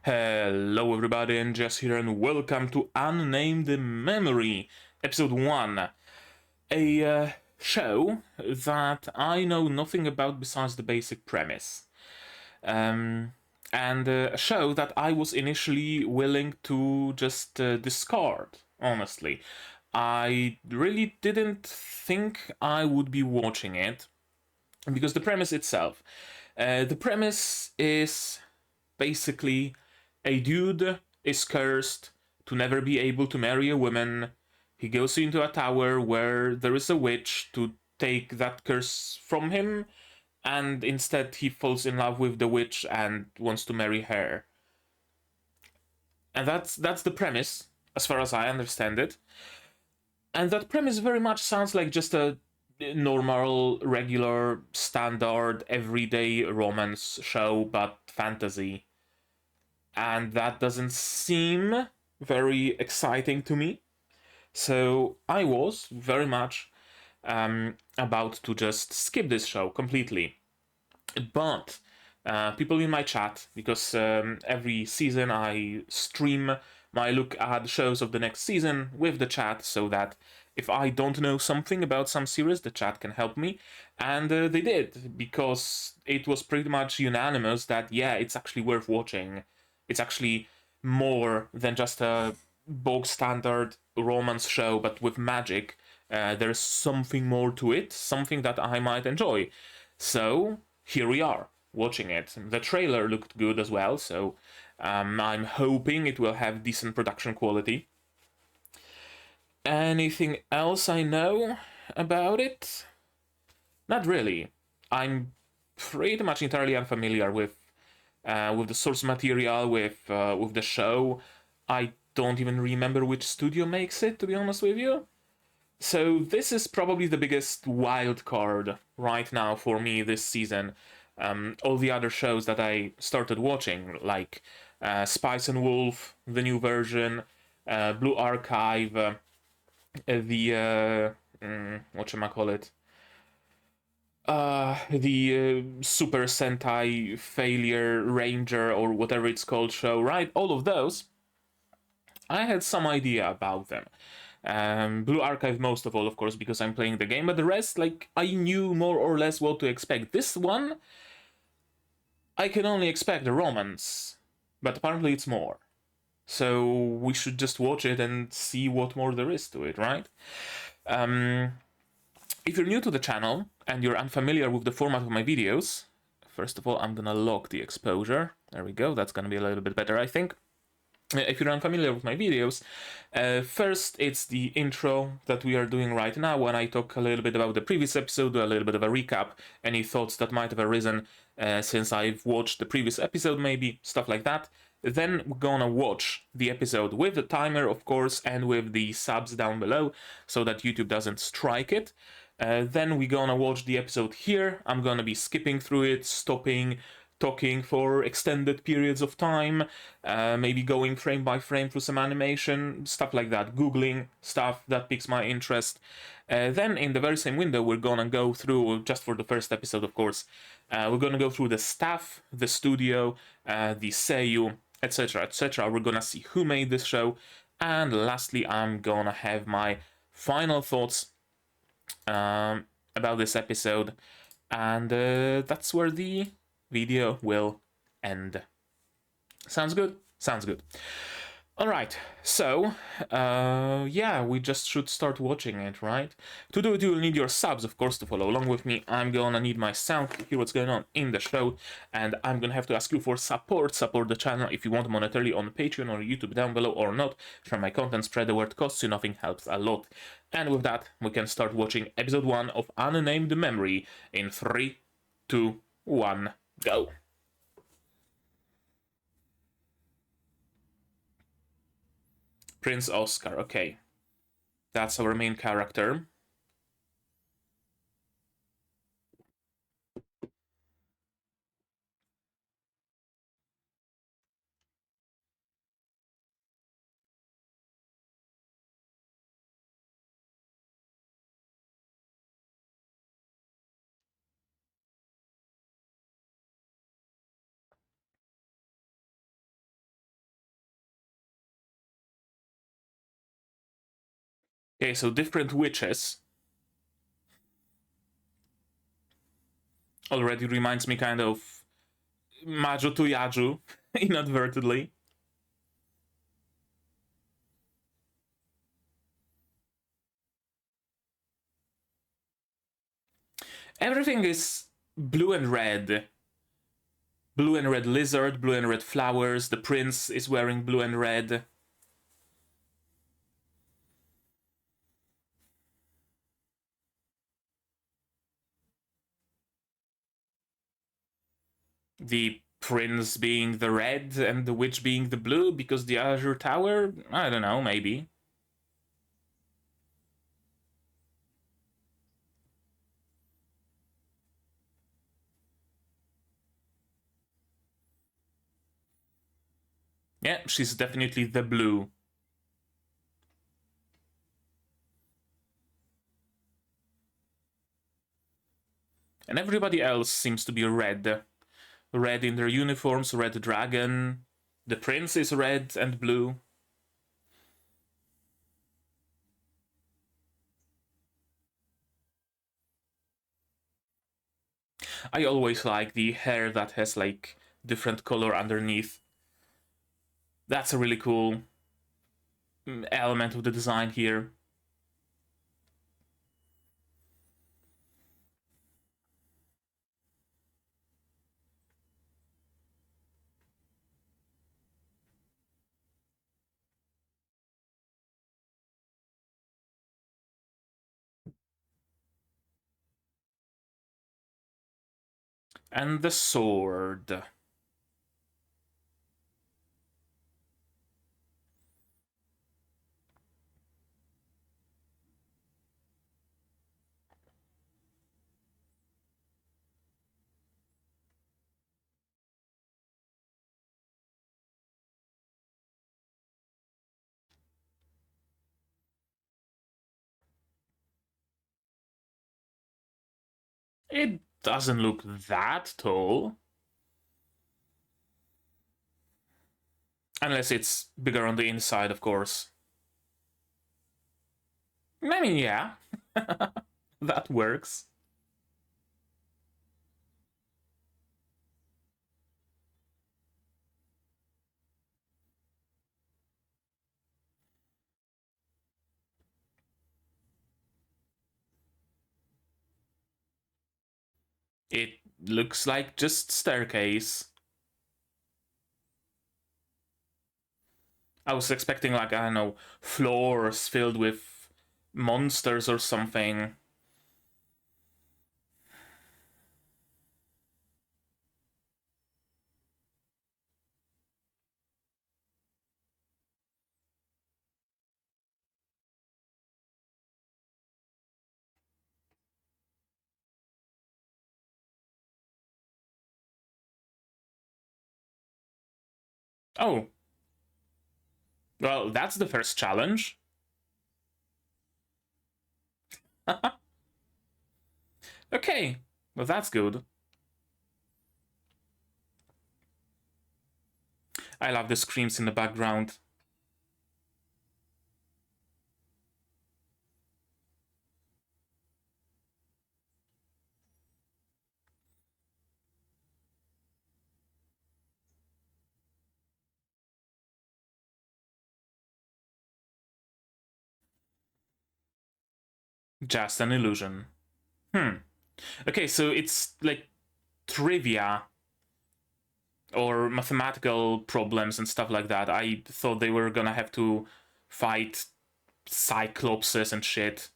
Hello everybody, and Jess here, and welcome to Unnamed Memory, episode 1. A show that I know nothing about besides the basic premise. And a show that I was initially willing to just discard, honestly. I really didn't think I would be watching it, because the premise itself. The premise is basically a dude is cursed to never be able to marry a woman. He goes into a tower where there is a witch to take that curse from him, and instead he falls in love with the witch and wants to marry her. And that's the premise, as far as I understand it. And that premise very much sounds like just a normal, regular, standard, everyday romance show, but fantasy. And that doesn't seem very exciting to me. So I was very much about to just skip this show completely. But people in my chat, because every season I stream my look at shows of the next season with the chat, so that if I don't know something about some series, the chat can help me. And they did, because it was pretty much unanimous that, yeah, it's actually worth watching. It's actually more than just a bog standard romance show, but with magic. There's something more to it, something that I might enjoy. So here we are, watching it. The trailer looked good as well, so I'm hoping it will have decent production quality. Anything else I know about it? Not really. I'm pretty much entirely unfamiliar with the source material, with the show. I don't even remember which studio makes it, to be honest with you. So this is probably the biggest wild card right now for me this season. All the other shows that I started watching, like Spice and Wolf, the new version, Blue Archive, the whatchamacallit, the Super Sentai Failure Ranger or whatever it's called show, right? All of those, I had some idea about them. Blue Archive most of all, of course, because I'm playing the game, but the rest, like, I knew more or less what to expect. This one, I can only expect a romance, but apparently it's more. So we should just watch it and see what more there is to it, right? If you're new to the channel and you're unfamiliar with the format of my videos, first of all, I'm gonna lock the exposure. There we go, that's gonna be a little bit better, I think. If you're unfamiliar with my videos, first it's the intro that we are doing right now, when I talk a little bit about the previous episode, a little bit of a recap, any thoughts that might have arisen since I've watched the previous episode, maybe, stuff like that. Then we're gonna watch the episode with the timer, of course, and with the subs down below, so that YouTube doesn't strike it. Then we're gonna watch the episode here. I'm gonna be skipping through it, stopping, talking for extended periods of time, maybe going frame by frame through some animation, stuff like that, googling stuff that piques my interest. Then in the very same window, we're gonna go through, just for the first episode of course, we're gonna go through the staff, the studio, the seiyuu, etc, etc. We're gonna see who made this show, and lastly I'm gonna have my final thoughts about this episode, and that's where the video will end. Sounds good? Sounds good. Alright, so, yeah, we just should start watching it, right? To do it, you'll need your subs, of course, to follow along with me. I'm gonna need my sound to hear what's going on in the show, and I'm gonna have to ask you for support. Support the channel if you want monetarily on Patreon or YouTube down below, or not. Share my content, spread the word, costs you nothing, helps a lot. And with that, we can start watching episode 1 of Unnamed Memory in 3, 2, 1, go. Prince Oscar, okay. That's our main character. Okay, so different witches. Already reminds me kind of Maju to Yaju, inadvertently. Everything is blue and red. Blue and red lizard, blue and red flowers. The prince is wearing blue and red. The prince being the red and the witch being the blue because the Azure Tower? I don't know, maybe. Yeah, she's definitely the blue. And everybody else seems to be red. Red in their uniforms, red dragon. The prince is red and blue. I always like the hair that has like different color underneath. That's a really cool element of the design here. And the sword. It doesn't look that tall. Unless it's bigger on the inside, of course. I mean, yeah. That works. It looks like just staircase. I was expecting, like, I don't know, floors filled with monsters or something. Oh. Well, that's the first challenge. Okay. Well, that's good. I love the screams in the background. Just an illusion. Okay, so it's like trivia or mathematical problems and stuff like that. I thought they were gonna have to fight cyclopses and shit.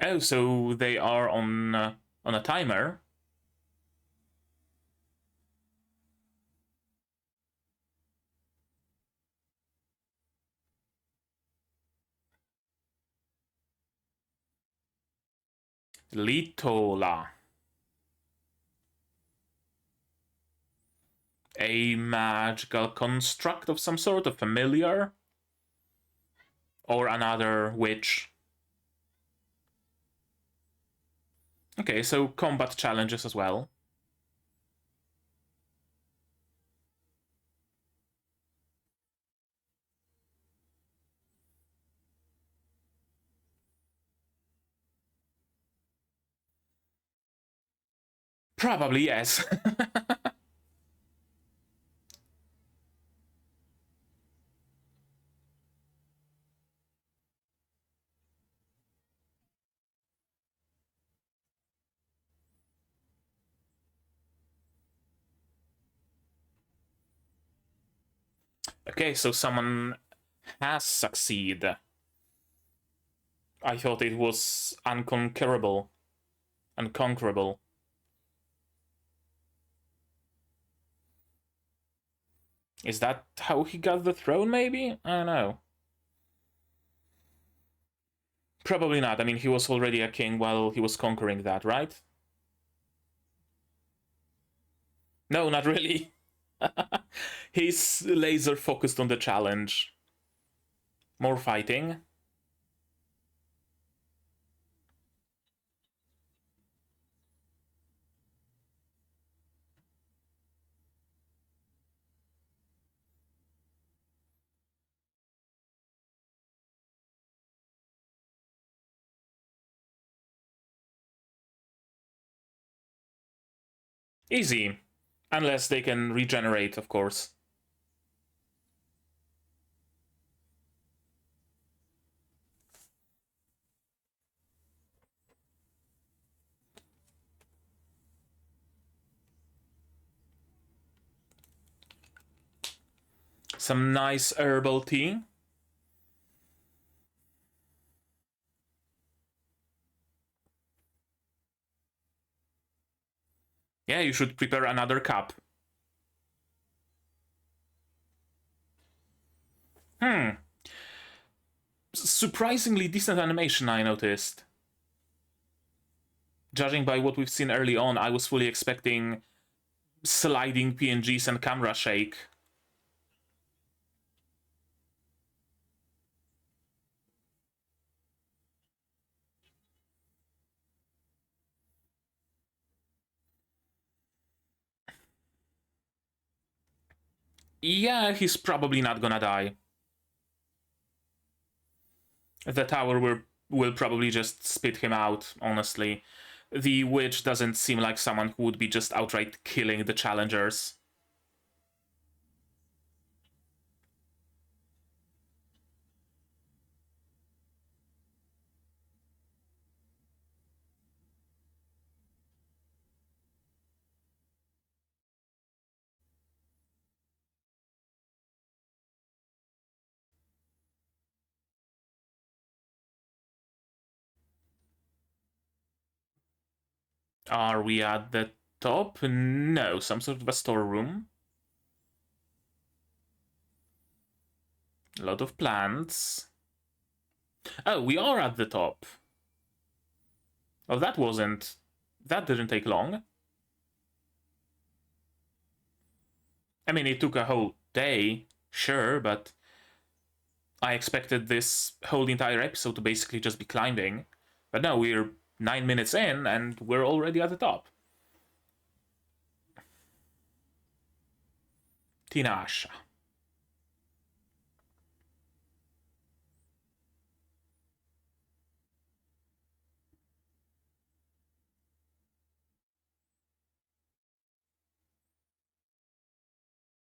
Oh, so they are on a timer. Litola. A magical construct of some sort, a familiar? Or another witch? Okay, so combat challenges as well. Probably, yes. Okay, so someone has succeeded. I thought it was unconquerable. Unconquerable. Is that how he got the throne, maybe? I don't know. Probably not. I mean, he was already a king while he was conquering that, right? No, not really. He's laser focused on the challenge. More fighting. Easy. Unless they can regenerate, of course. Some nice herbal tea. Yeah, you should prepare another cup. Surprisingly decent animation, I noticed. Judging by what we've seen early on, I was fully expecting sliding PNGs and camera shake. Yeah, he's probably not gonna die. The tower will probably just spit him out, honestly. The witch doesn't seem like someone who would be just outright killing the challengers. Are we at the top? No, some sort of a storeroom. A lot of plants. Oh, we are at the top. Oh, that didn't take long. I mean, it took a whole day, sure, but I expected this whole entire episode to basically just be climbing. But no, we're 9 minutes in and we're already at the top. Tinasha.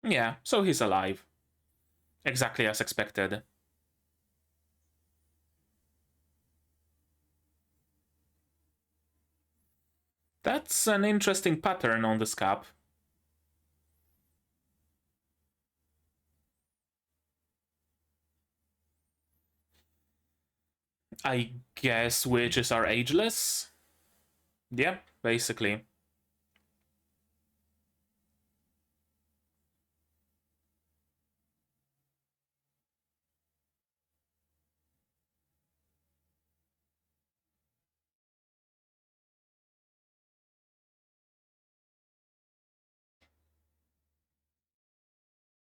Yeah, so he's alive. Exactly as expected. That's an interesting pattern on this cap. I guess witches are ageless? Yeah, basically.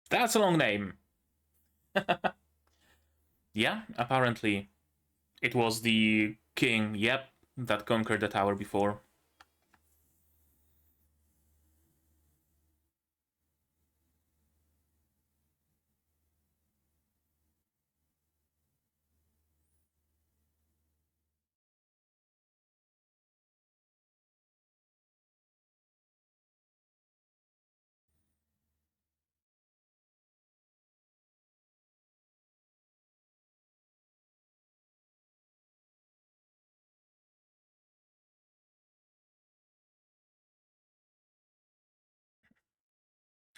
That's a long name. Yeah, apparently. It was the king, yep, that conquered the tower before.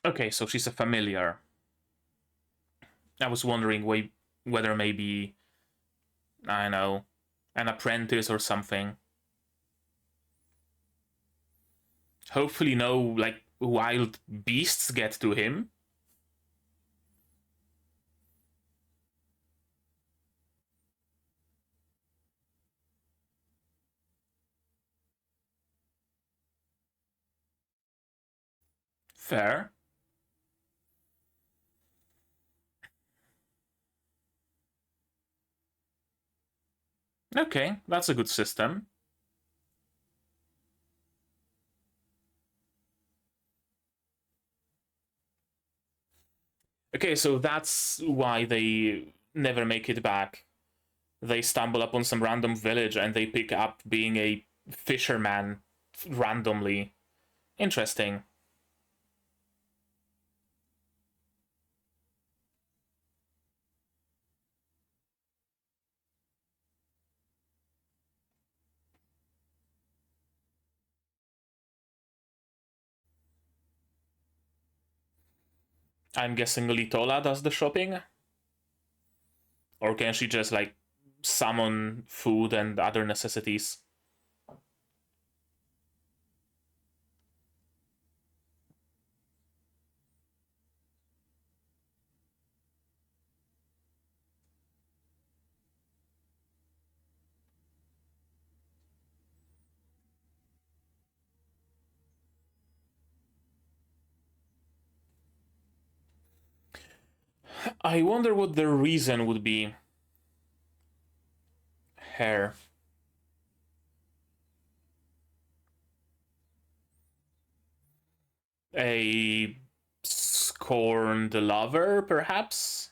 Okay, so she's a familiar. I was wondering whether maybe, I don't know, an apprentice or something. Hopefully no, like, wild beasts get to him. Fair. Okay, that's a good system. Okay, so that's why they never make it back. They stumble upon some random village and they pick up being a fisherman randomly. Interesting. I'm guessing Litola does the shopping? Or can she just, like, summon food and other necessities? I wonder what the reason would be. Hair. A scorned lover, perhaps?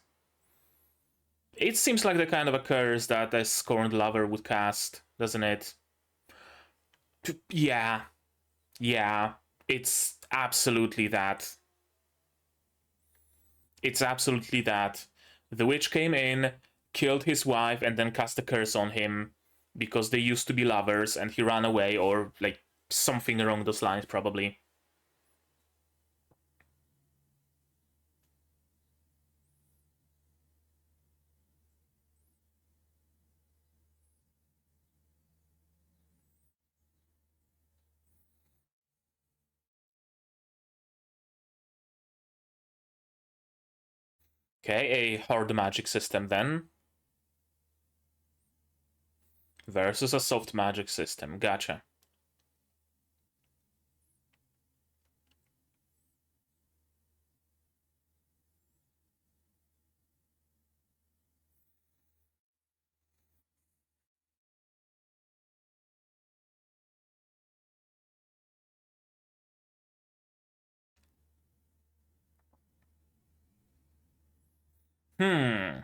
It seems like the kind of a curse that a scorned lover would cast, doesn't it? Yeah, yeah. It's absolutely that. It's absolutely that. The witch came in, killed his wife, and then cast a curse on him because they used to be lovers and he ran away, or like something along those lines, probably. Okay, a hard magic system then. Versus a soft magic system. Gotcha. Hmm.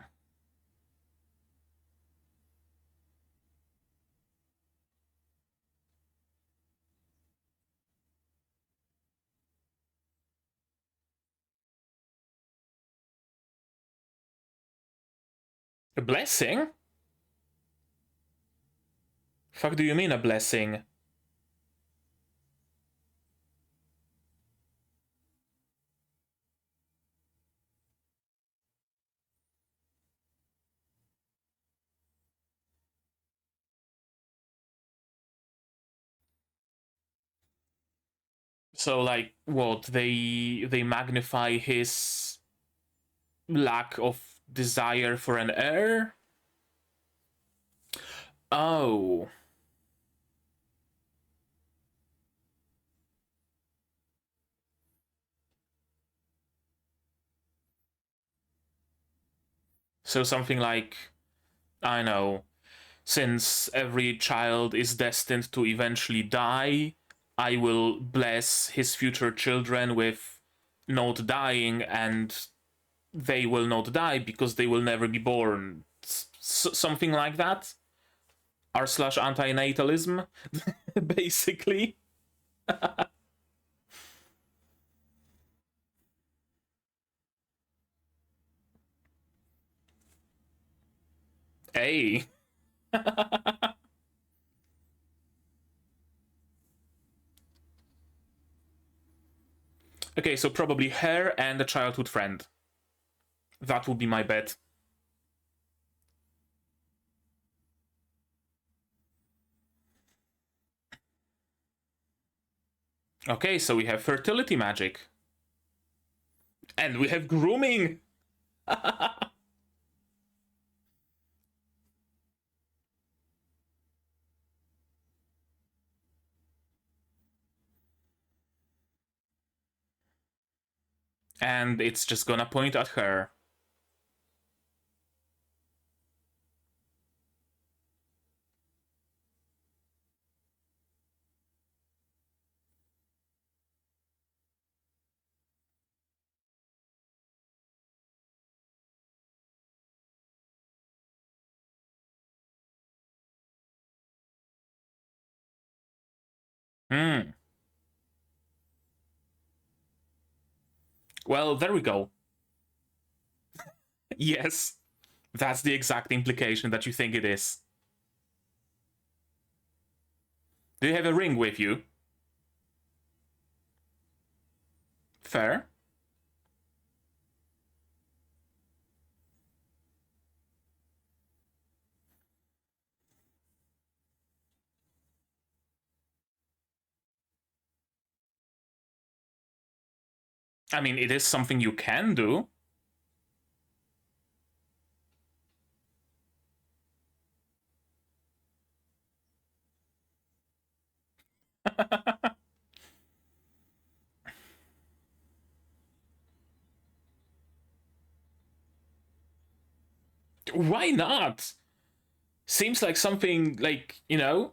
A blessing? Fuck do you mean a blessing? So like what? They magnify his lack of desire for an heir? Oh. So something like, I know, since every child is destined to eventually die, I will bless his future children with not dying, and they will not die because they will never be born. Something like that. R slash antinatalism, basically. Hey. Okay, so probably her and a childhood friend. That would be my bet. Okay, so we have fertility magic. And we have grooming! And it's just gonna point at her. Hmm. Well, there we go. Yes, that's the exact implication that you think it is. Do you have a ring with you? Fair. I mean, it is something you can do. Why not? Seems like something, like, you know,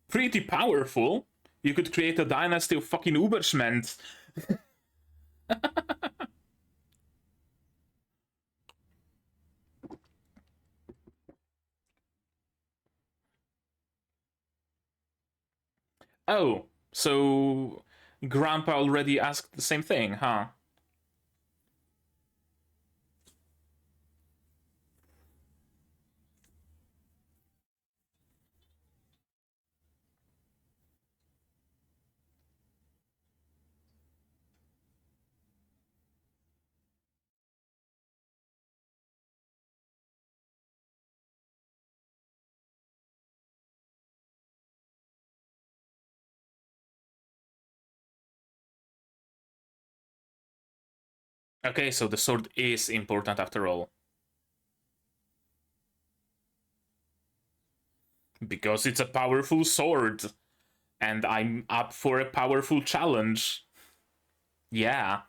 pretty powerful. You could create a dynasty of fucking Uberschment. Oh, so Grandpa already asked the same thing, huh? Okay, so the sword is important after all. Because it's a powerful sword. And I'm up for a powerful challenge. Yeah.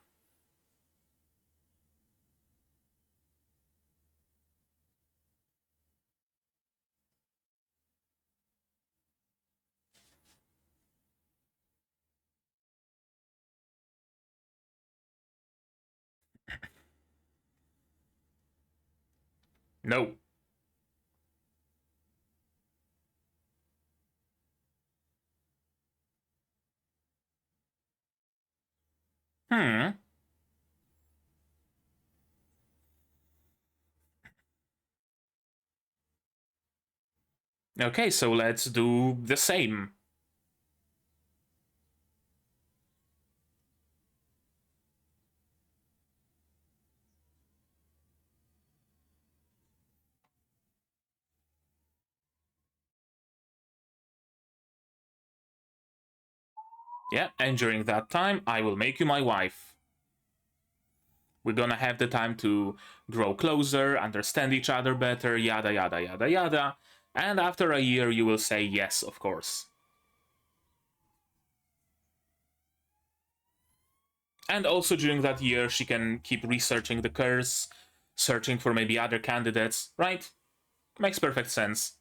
No. Hmm. Okay, so let's do the same. Yeah, and during that time, I will make you my wife. We're gonna have the time to grow closer, understand each other better, yada yada yada yada. And after a year, you will say yes, of course. And also during that year, she can keep researching the curse, searching for maybe other candidates, right? Makes perfect sense.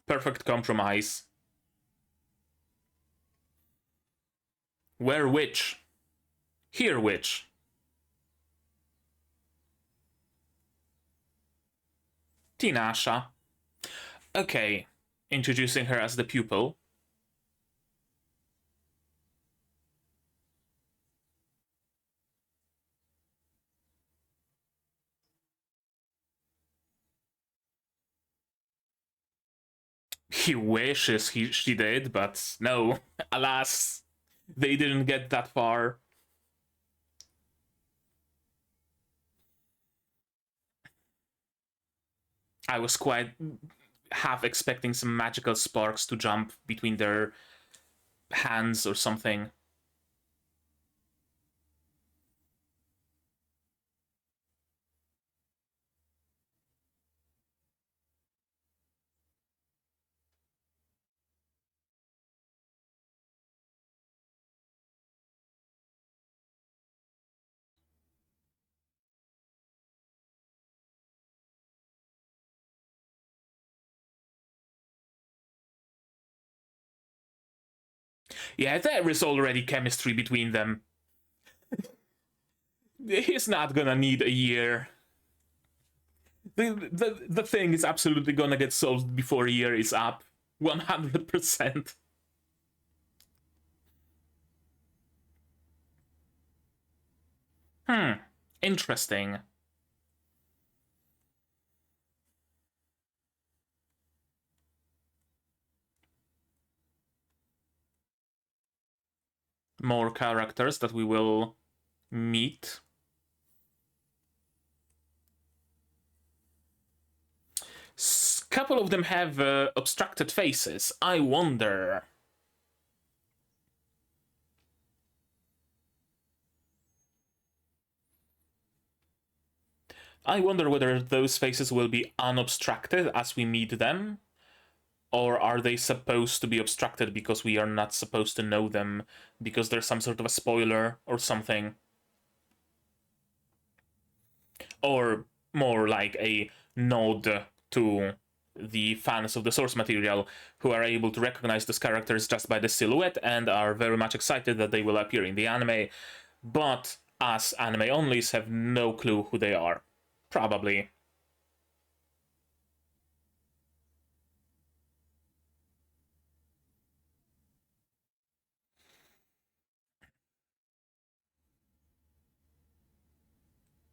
Perfect compromise. Where which? Here which? Tinasha. Okay, introducing her as the pupil. He wishes she did, but no, alas, they didn't get that far. I was quite half expecting some magical sparks to jump between their hands or something. Yeah, there is already chemistry between them. He's not gonna need a year. The thing is absolutely gonna get solved before a year is up. 100%. Interesting. More characters that we will meet. Couple of them have obstructed faces. I wonder. I wonder whether those faces will be unobstructed as we meet them, or are they supposed to be obstructed because we are not supposed to know them, because there's some sort of a spoiler or something? Or more like a nod to the fans of the source material who are able to recognize these characters just by the silhouette and are very much excited that they will appear in the anime, but us anime onlys have no clue who they are. Probably.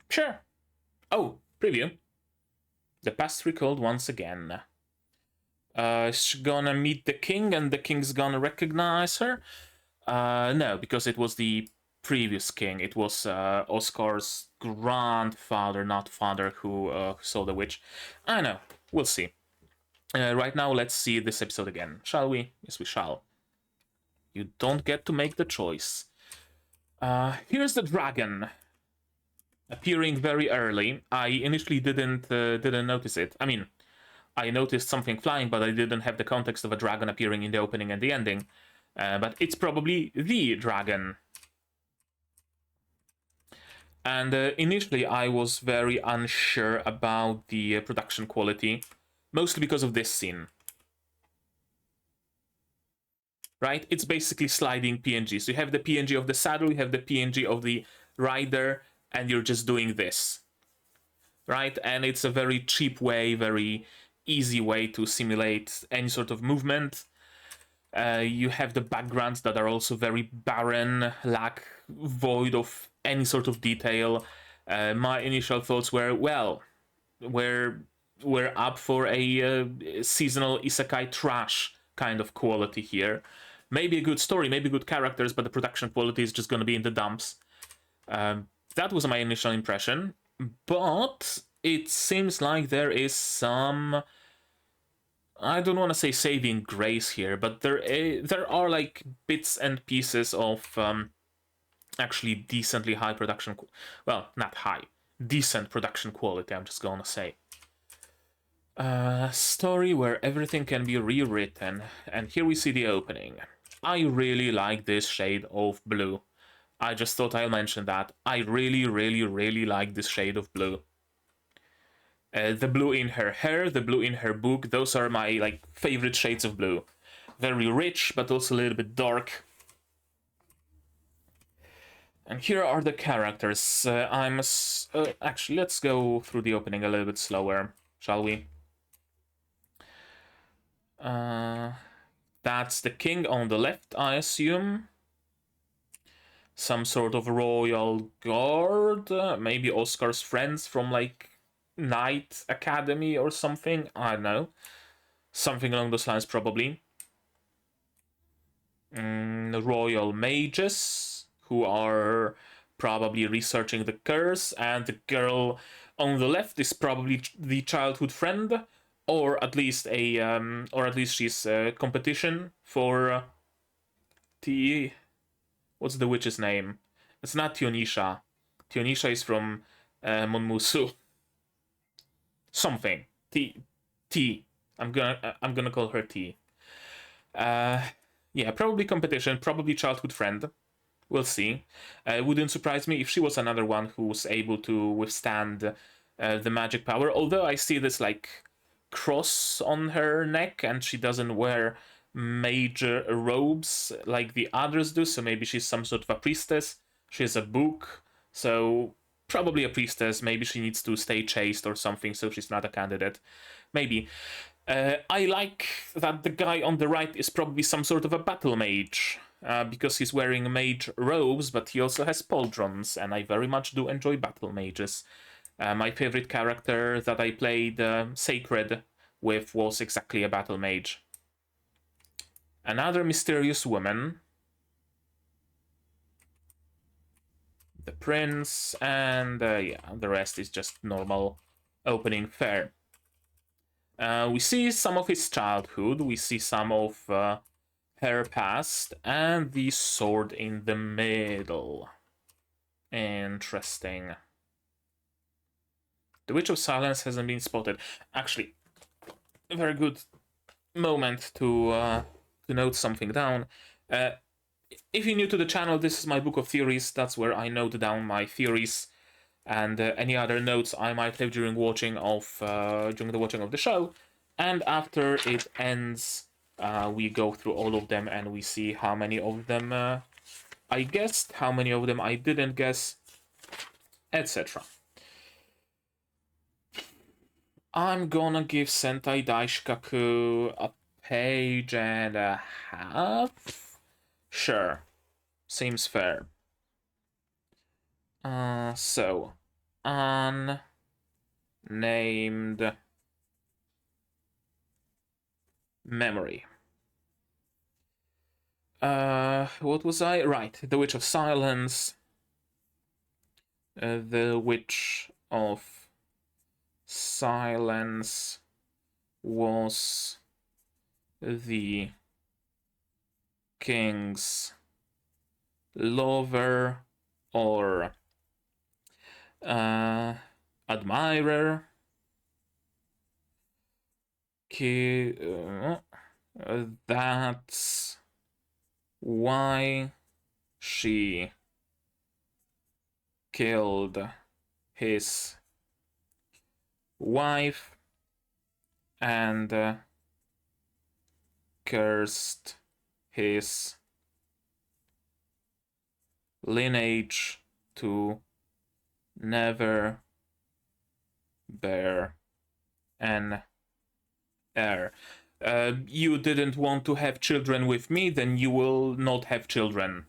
Sure. Oh, preview. The past recalled once again. She's gonna meet the king and the king's gonna recognize her? No, because it was the previous king. It was Oscar's grandfather, not father, who saw the witch. I know. We'll see. Right now, let's see this episode again. Shall we? Yes, we shall. You don't get to make the choice. Here's the dragon appearing very early. I initially didn't notice it. I mean, I noticed something flying, but I didn't have the context of a dragon appearing in the opening and the ending. But it's probably the dragon. And initially, I was very unsure about the production quality, mostly because of this scene. Right? It's basically sliding PNG. So you have the PNG of the saddle, you have the PNG of the rider, and you're just doing this. Right? And it's a very cheap way, very easy way to simulate any sort of movement. You have the backgrounds that are also very barren, lack void of any sort of detail. My initial thoughts were, well, we're up for a seasonal isekai trash kind of quality here. Maybe a good story, maybe good characters, but the production quality is just going to be in the dumps. That was my initial impression, but it seems like there is some, I don't want to say saving grace here, but there are like bits and pieces of actually decently high production, well, not high, decent production quality, I'm just gonna say. Story where everything can be rewritten, and here we see the opening. I really like this shade of blue. I just thought I'll mention that. I really, really, really like this shade of blue. The blue in her hair, the blue in her book, those are my like favorite shades of blue. Very rich, but also a little bit dark. And here are the characters. Actually, let's go through the opening a little bit slower, shall we? That's the king on the left, I assume. Some sort of royal guard, maybe Oscar's friends from like Knight Academy or something, I don't know. Something along those lines, probably. Royal mages, who are probably researching the curse, and the girl on the left is probably the childhood friend, or at least she's a competition for what's the witch's name? It's not Tinasha. Tinasha is from Monmusu. Something. T. I'm gonna call her T. Yeah, probably competition, probably childhood friend. We'll see. It wouldn't surprise me if she was another one who's able to withstand the magic power. Although I see this like cross on her neck, and she doesn't wear major robes like the others do. So maybe she's some sort of a priestess. She has a book, so probably a priestess. Maybe she needs to stay chaste or something, so she's not a candidate. Maybe. I like that the guy on the right is probably some sort of a battle mage, because he's wearing mage robes, but he also has pauldrons, and I very much do enjoy battle mages. My favorite character that I played Sacred with was exactly a battle mage. Another mysterious woman. The prince, and yeah, the rest is just normal opening fare. We see some of his childhood, we see some of her past, and the sword in the middle. Interesting. The Witch of Silence hasn't been spotted. Actually, a very good moment to note something down. If you're new to the channel, this is my book of theories. That's where I note down my theories and any other notes I might have during the watching of the show. And after it ends, we go through all of them and we see how many of them I guessed, how many of them I didn't guess, etc. I'm gonna give Sentai Daishikaku a page and a half. Sure, seems fair. So, Unnamed Memory. What was I? Right, The Witch of Silence. The Witch of Silence was the king's lover or admirer. That's why she killed his wife and cursed his lineage to never bear an heir. You didn't want to have children with me, then you will not have children.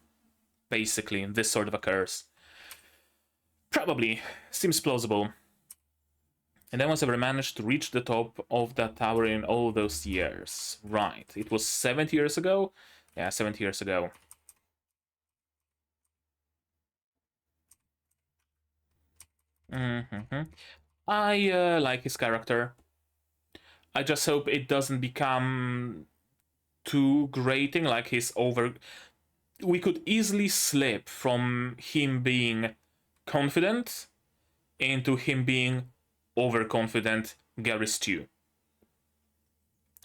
Basically, this sort of a curse. Probably. Seems plausible. And no one's ever managed to reach the top of that tower in all those years. Right. It was 70 years ago? Yeah, 70 years ago. I like his character. I just hope it doesn't become too grating, like he's over... We could easily slip from him being confident into him being overconfident Gary Stew.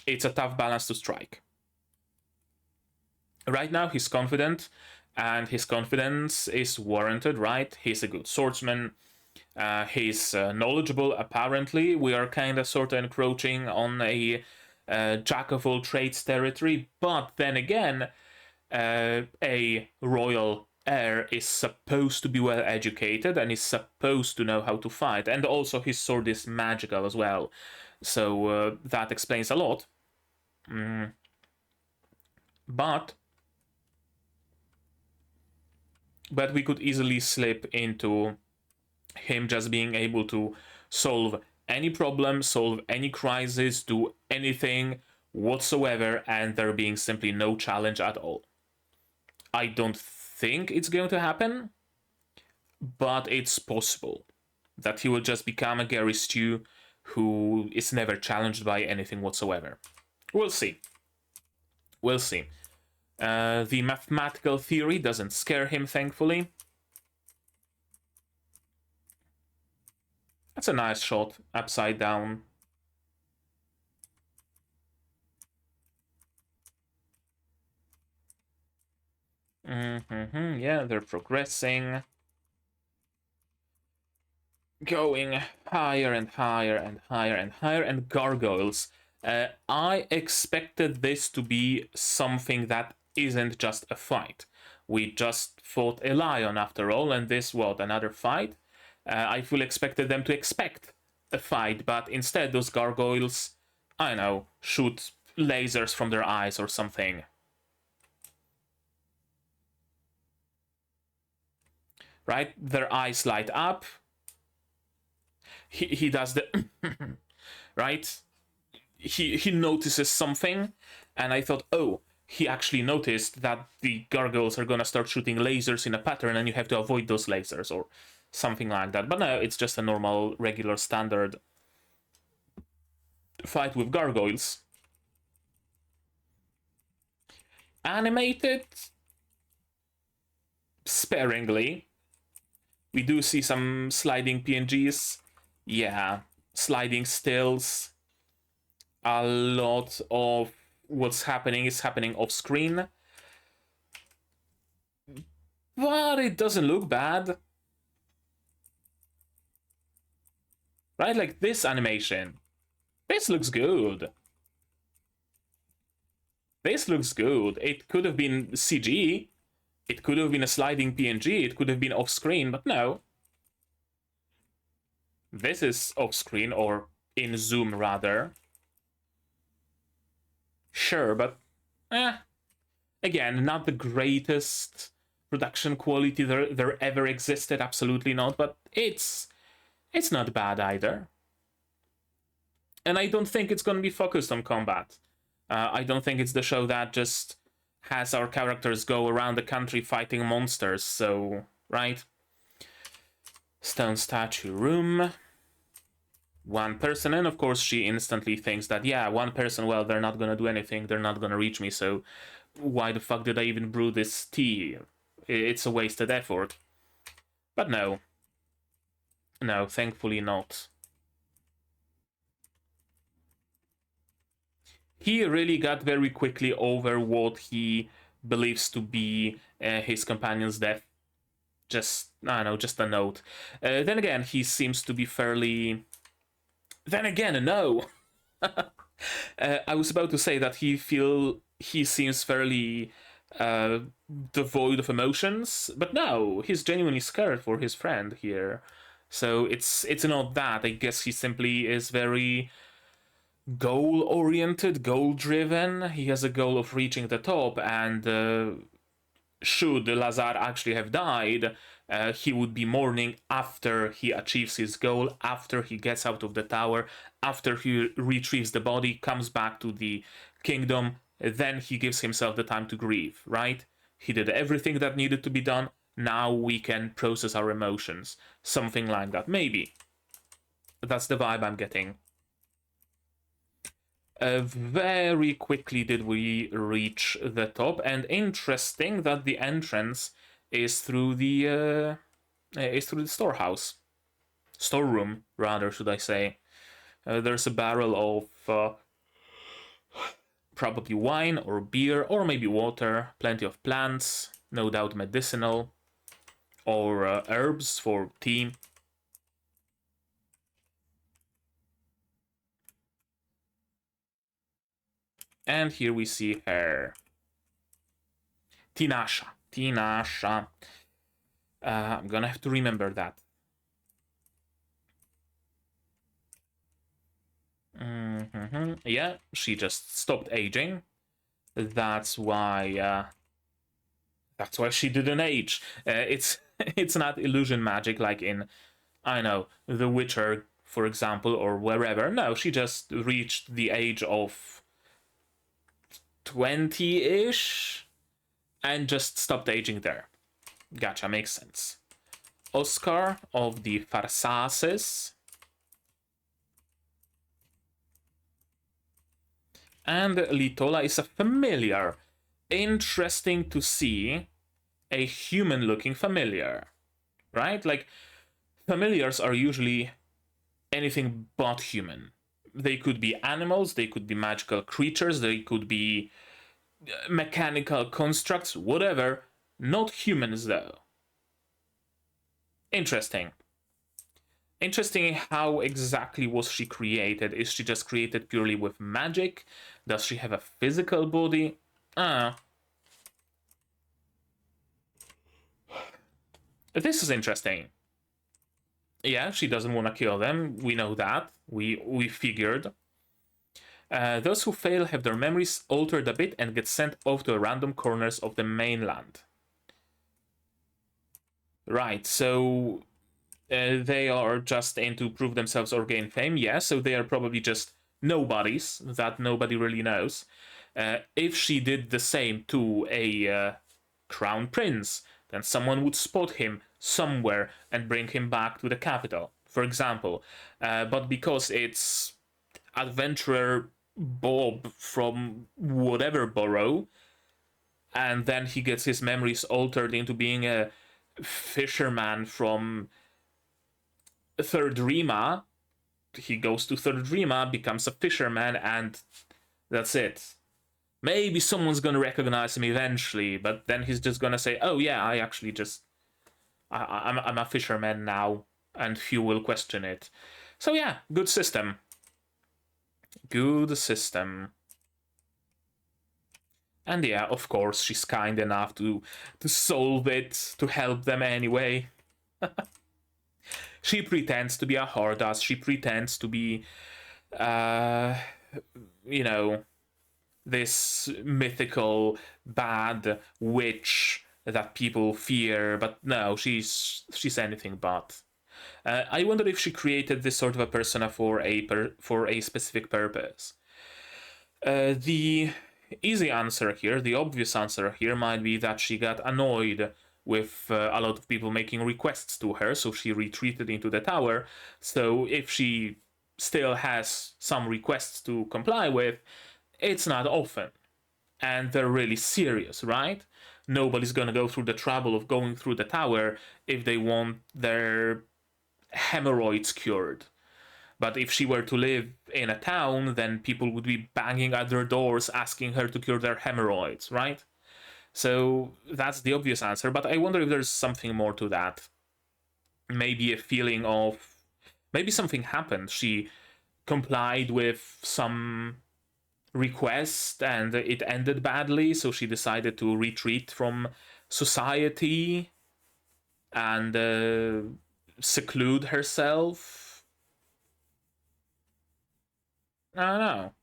It's a tough balance to strike. Right now he's confident, and his confidence is warranted, right? He's a good swordsman. He's knowledgeable, apparently. We are kind of sort of encroaching on a jack of all trades territory, but then again, a royal heir is supposed to be well educated and is supposed to know how to fight, and also his sword is magical as well, so that explains a lot. But we could easily slip into him just being able to solve any problem, solve any crisis, do anything whatsoever, and there being simply no challenge at all. I don't think it's going to happen, but it's possible that he will just become a Gary Stew who is never challenged by anything whatsoever. We'll see. We'll see. The mathematical theory doesn't scare him, thankfully. That's a nice shot, upside down. Yeah, they're progressing. Going higher and higher and higher and higher, and gargoyles. I expected this to be something that isn't just a fight. We just fought a lion after all, and this, what, another fight? I fully expected them to expect a fight, but instead those gargoyles, I don't know, shoot lasers from their eyes or something. Right? Their eyes light up. He does the right? He notices something, and I thought, oh, he actually noticed that the gargoyles are gonna start shooting lasers in a pattern, and you have to avoid those lasers or something like that. But no, it's just a normal, regular, standard fight with gargoyles. Animated sparingly. We do see some sliding PNGs. Yeah, sliding stills. A lot of what's happening is happening off screen. But it doesn't look bad. Right, like this animation. This looks good. This looks good. It could have been CG. It could have been a sliding PNG. It could have been off screen, but no. This is off screen, or in zoom rather. Sure, but again, not the greatest production quality there ever existed, absolutely not, but it's not bad either. And I don't think it's going to be focused on combat. I don't think it's the show that just has our characters go around the country fighting monsters, so, right? Stone statue room. One person, and of course she instantly thinks that, yeah, one person, well, they're not gonna do anything, they're not gonna reach me, so why the fuck did I even brew this tea? It's a wasted effort. But no. No, thankfully not. He really got very quickly over what he believes to be his companion's death. Just, I don't know, just a note. Then again, he seems to be fairly... Then again, no! I was about to say that he seems fairly devoid of emotions, but no, he's genuinely scared for his friend here. So it's not that. I guess he simply is very goal-oriented, goal-driven. He has a goal of reaching the top, and should Lazar actually have died, he would be mourning after he achieves his goal, after he gets out of the tower, after he retrieves the body, comes back to the kingdom, then he gives himself the time to grieve, right? He did everything that needed to be done, now we can process our emotions. Something like that, maybe. That's the vibe I'm getting. Very quickly did we reach the top, and interesting that the entrance is through the storeroom, rather, should I say. There's a barrel of probably wine or beer or maybe water, plenty of plants, no doubt medicinal, or herbs for tea. And here we see her. Tinasha. I'm gonna have to remember that. Yeah, she just stopped aging. That's why she didn't age. It's not illusion magic like in, I know, The Witcher, for example, or wherever. No, she just reached the age of 20-ish and just stopped aging there. Gotcha, makes sense. Oscar of the Pharsaces. And Litola is a familiar. Interesting to see a human-looking familiar, right? Like, familiars are usually anything but human. They could be animals, they could be magical creatures, they could be mechanical constructs, whatever. Not humans, though. Interesting. Interesting how exactly was she created. Is she just created purely with magic? Does she have a physical body? This is interesting. Yeah, she doesn't want to kill them. We know that. We figured. Those who fail have their memories altered a bit and get sent off to random corners of the mainland. Right, so they are just in to prove themselves or gain fame. Yeah, so they are probably just nobodies that nobody really knows. If she did the same to a crown prince, then someone would spot him somewhere and bring him back to the capital, for example. But because it's adventurer Bob from whatever borough, and then he gets his memories altered into being a fisherman from Third Rima, he goes to Third Rima, becomes a fisherman, and that's it. Maybe someone's gonna recognize him eventually, but then he's just gonna say, oh yeah, I actually just... I'm a fisherman now, and few will question it. So yeah, good system. Good system. And yeah, of course, she's kind enough to solve it, to help them anyway. She pretends to be a Hardas, she pretends to be, you know, this mythical bad witch that people fear, but no, she's anything but. I wonder if she created this sort of a persona for a specific purpose. The easy answer here, the obvious answer here, might be that she got annoyed with a lot of people making requests to her, so she retreated into the tower. So if she still has some requests to comply with, it's not often. And they're really serious, right? Nobody's gonna go through the trouble of going through the tower if they want their hemorrhoids cured. But if she were to live in a town, then people would be banging at their doors asking her to cure their hemorrhoids, right? So that's the obvious answer, but I wonder if there's something more to that. Maybe a feeling of... maybe something happened. She complied with some request and it ended badly, so she decided to retreat from society and seclude herself. I don't know.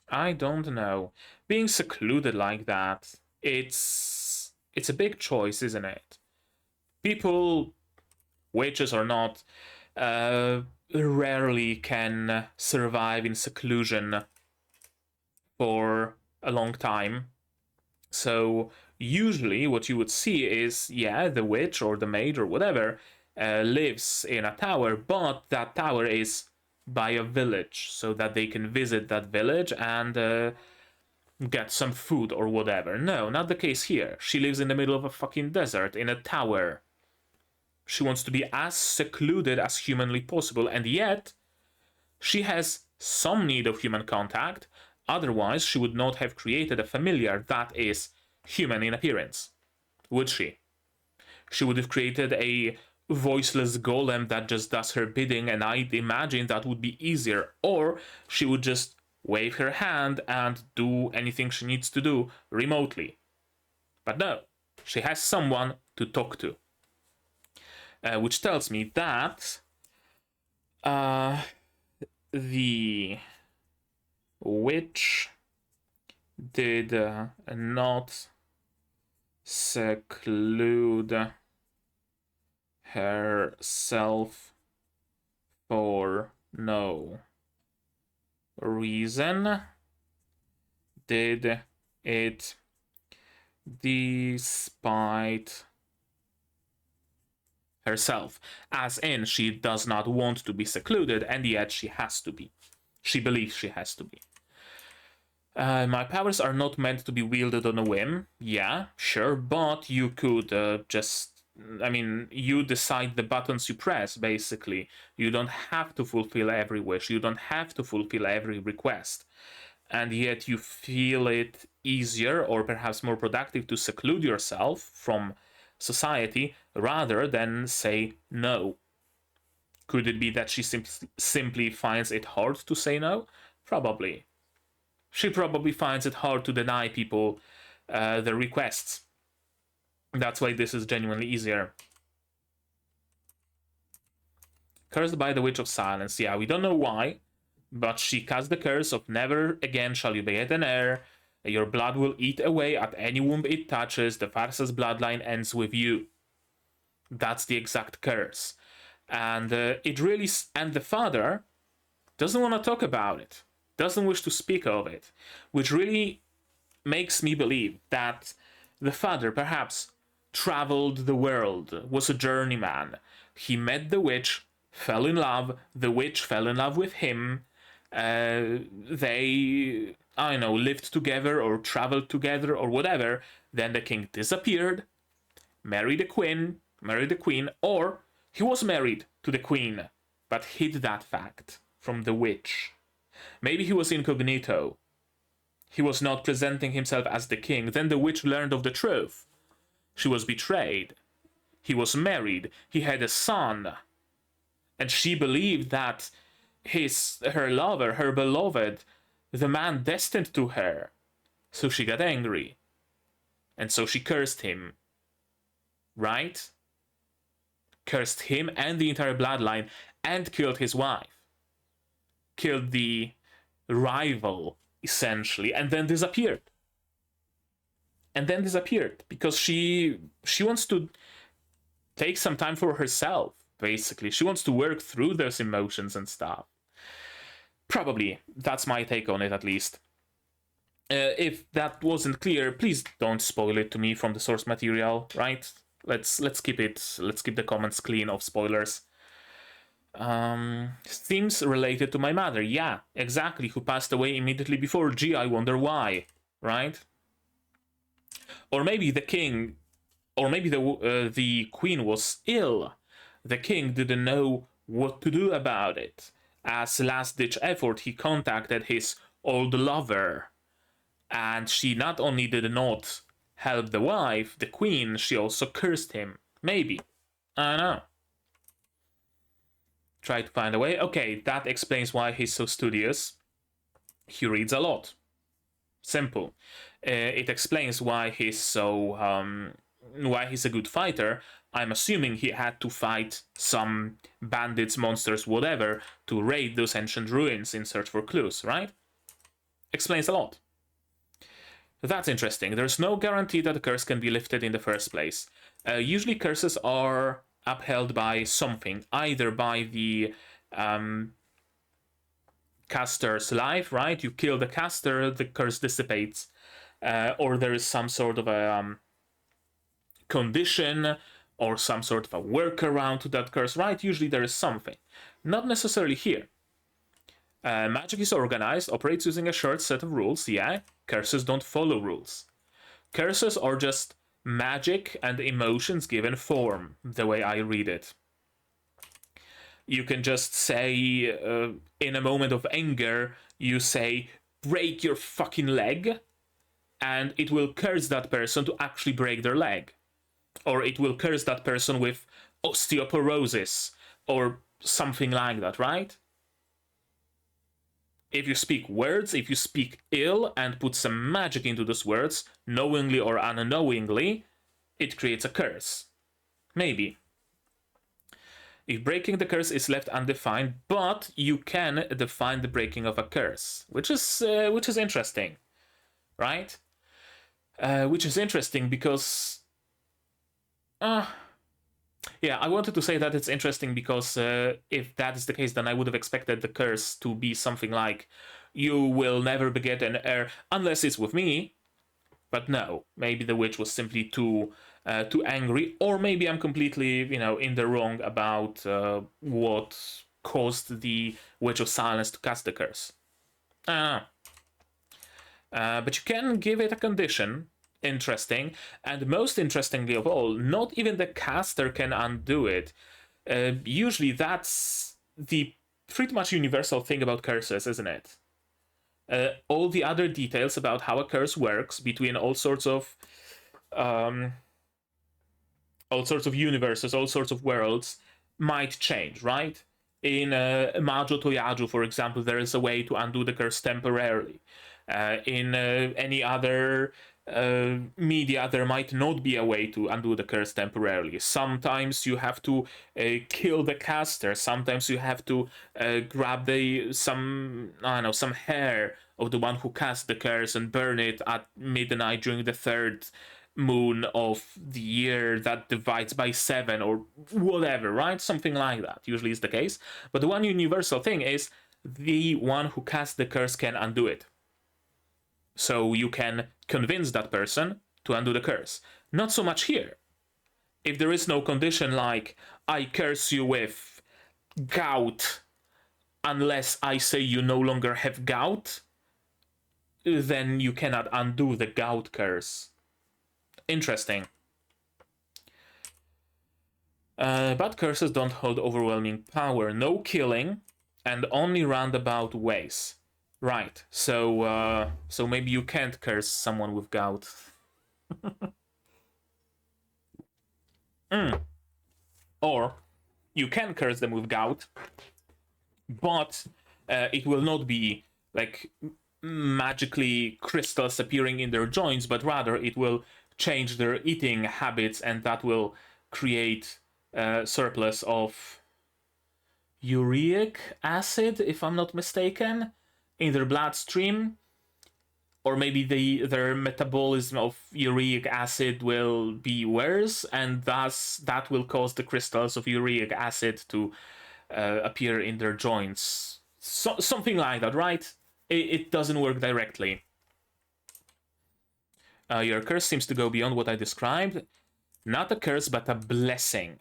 I don't know. Being secluded like that, it's a big choice, isn't it? People, witches or not, rarely can survive in seclusion for a long time. So usually what you would see is, yeah, the witch or the mage or whatever lives in a tower, but that tower is by a village so that they can visit that village and get some food or whatever. No, not the case here. She lives in the middle of a fucking desert in a tower. She wants to be as secluded as humanly possible, and yet she has some need of human contact. Otherwise, she would not have created a familiar that is human in appearance, would she? She would have created a voiceless golem that just does her bidding, and I'd imagine that would be easier. Or she would just wave her hand and do anything she needs to do remotely. But no, she has someone to talk to. Which tells me that the witch did not seclude herself for no reason, did it despite herself, as in she does not want to be secluded, and yet she has to be. She believes she has to be. My powers are not meant to be wielded on a whim. Yeah, sure, but you could you decide the buttons you press, basically. You don't have to fulfill every wish. You don't have to fulfill every request. And yet you feel it easier or perhaps more productive to seclude yourself from society rather than say no. Could it be that she simply finds it hard to say no? Probably. She probably finds it hard to deny people their requests. That's why this is genuinely easier. Cursed by the Witch of Silence. Yeah, we don't know why, but she cast the curse of never again shall you beget an heir. Your blood will eat away at any womb it touches. The Farsa's bloodline ends with you. That's the exact curse. And and the father doesn't want to talk about it, doesn't wish to speak of it, which really makes me believe that the father perhaps traveled the world, was a journeyman. He met the witch, fell in love, the witch fell in love with him. They, lived together or traveled together or whatever. Then the king disappeared, married the queen, or he was married to the queen, but hid that fact from the witch. Maybe he was incognito. He was not presenting himself as the king. Then the witch learned of the truth. She was betrayed. He was married. He had a son. And she believed that her lover, her beloved, the man destined to her. So she got angry. And so she cursed him. Right? Cursed him and the entire bloodline and killed his wife. Killed the rival, essentially, and then disappeared. Because she wants to take some time for herself, basically. She wants to work through those emotions and stuff. Probably. That's my take on it, at least. If that wasn't clear, please don't spoil it to me from the source material, right? Let's keep the comments clean of spoilers. Seems related to my mother. Yeah, exactly. Who passed away immediately before. Gee, I wonder why, right? Or maybe the king, or maybe the queen was ill. The king didn't know what to do about it. As last-ditch effort, he contacted his old lover. And she not only did not help the wife, the queen, she also cursed him. Maybe. I don't know. Try to find a way. Okay, that explains why he's so studious. He reads a lot. Simple. It explains why he's so why he's a good fighter. I'm assuming he had to fight some bandits, monsters, whatever, to raid those ancient ruins in search for clues, right? Explains a lot. That's interesting. There's no guarantee that a curse can be lifted in the first place. Usually curses are upheld by something, either by the caster's life, right? You kill the caster, the curse dissipates, or there is some sort of a condition or some sort of a workaround to that curse, right? Usually there is something. Not necessarily here. Magic is organized, operates using a shared set of rules, yeah. Curses don't follow rules. Curses are just magic and emotions given form, the way I read it. You can just say, in a moment of anger, you say, break your fucking leg, and it will curse that person to actually break their leg. Or it will curse that person with osteoporosis, or something like that, right? If you speak words, if you speak ill and put some magic into those words, knowingly or unknowingly, it creates a curse. Maybe. If breaking the curse is left undefined, but you can define the breaking of a curse, which is interesting, right? Which is interesting because, yeah, I wanted to say that it's interesting because if that is the case, then I would have expected the curse to be something like you will never beget an heir unless it's with me. But no, maybe the witch was simply too angry, or maybe I'm completely, in the wrong about what caused the Witch of Silence to cast the curse. I don't know. But you can give it a condition. Interesting. And most interestingly of all, not even the caster can undo it. Usually that's the pretty much universal thing about curses, isn't it? All the other details about how a curse works between all sorts of universes, all sorts of worlds might change, right? In Majo to Yaju, for example, there is a way to undo the curse temporarily. In any other media, there might not be a way to undo the curse temporarily. Sometimes you have to kill the caster. Sometimes you have to grab some hair of the one who cast the curse and burn it at midnight during the third moon of the year that divides by 7 or whatever, right? Something like that usually is the case. But the one universal thing is the one who cast the curse can undo it. So you can convince that person to undo the curse. Not so much here. If there is no condition like, I curse you with gout unless I say you no longer have gout, then you cannot undo the gout curse. Interesting. But curses don't hold overwhelming power. No killing, and only roundabout ways. Right, so maybe you can't curse someone with gout. Or you can curse them with gout, but it will not be like magically crystals appearing in their joints, but rather it will change their eating habits, and that will create a surplus of uric acid, if I'm not mistaken, in their bloodstream. Or maybe their metabolism of uric acid will be worse, and thus that will cause the crystals of uric acid to appear in their joints. Something like that, right? It doesn't work directly. Your curse seems to go beyond what I described. Not a curse, but a blessing.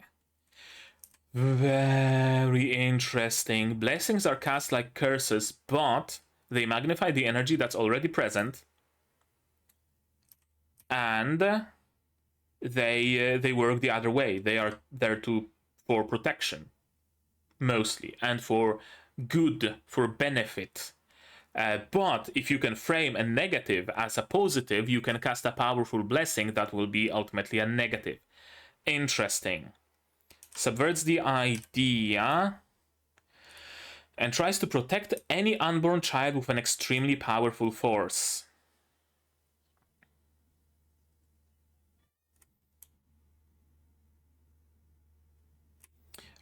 Very interesting. Blessings are cast like curses, but they magnify the energy that's already present, and they work the other way. They are there for protection, mostly, and for good, for benefit. But if you can frame a negative as a positive, you can cast a powerful blessing that will be ultimately a negative. Interesting. Subverts the idea and tries to protect any unborn child with an extremely powerful force.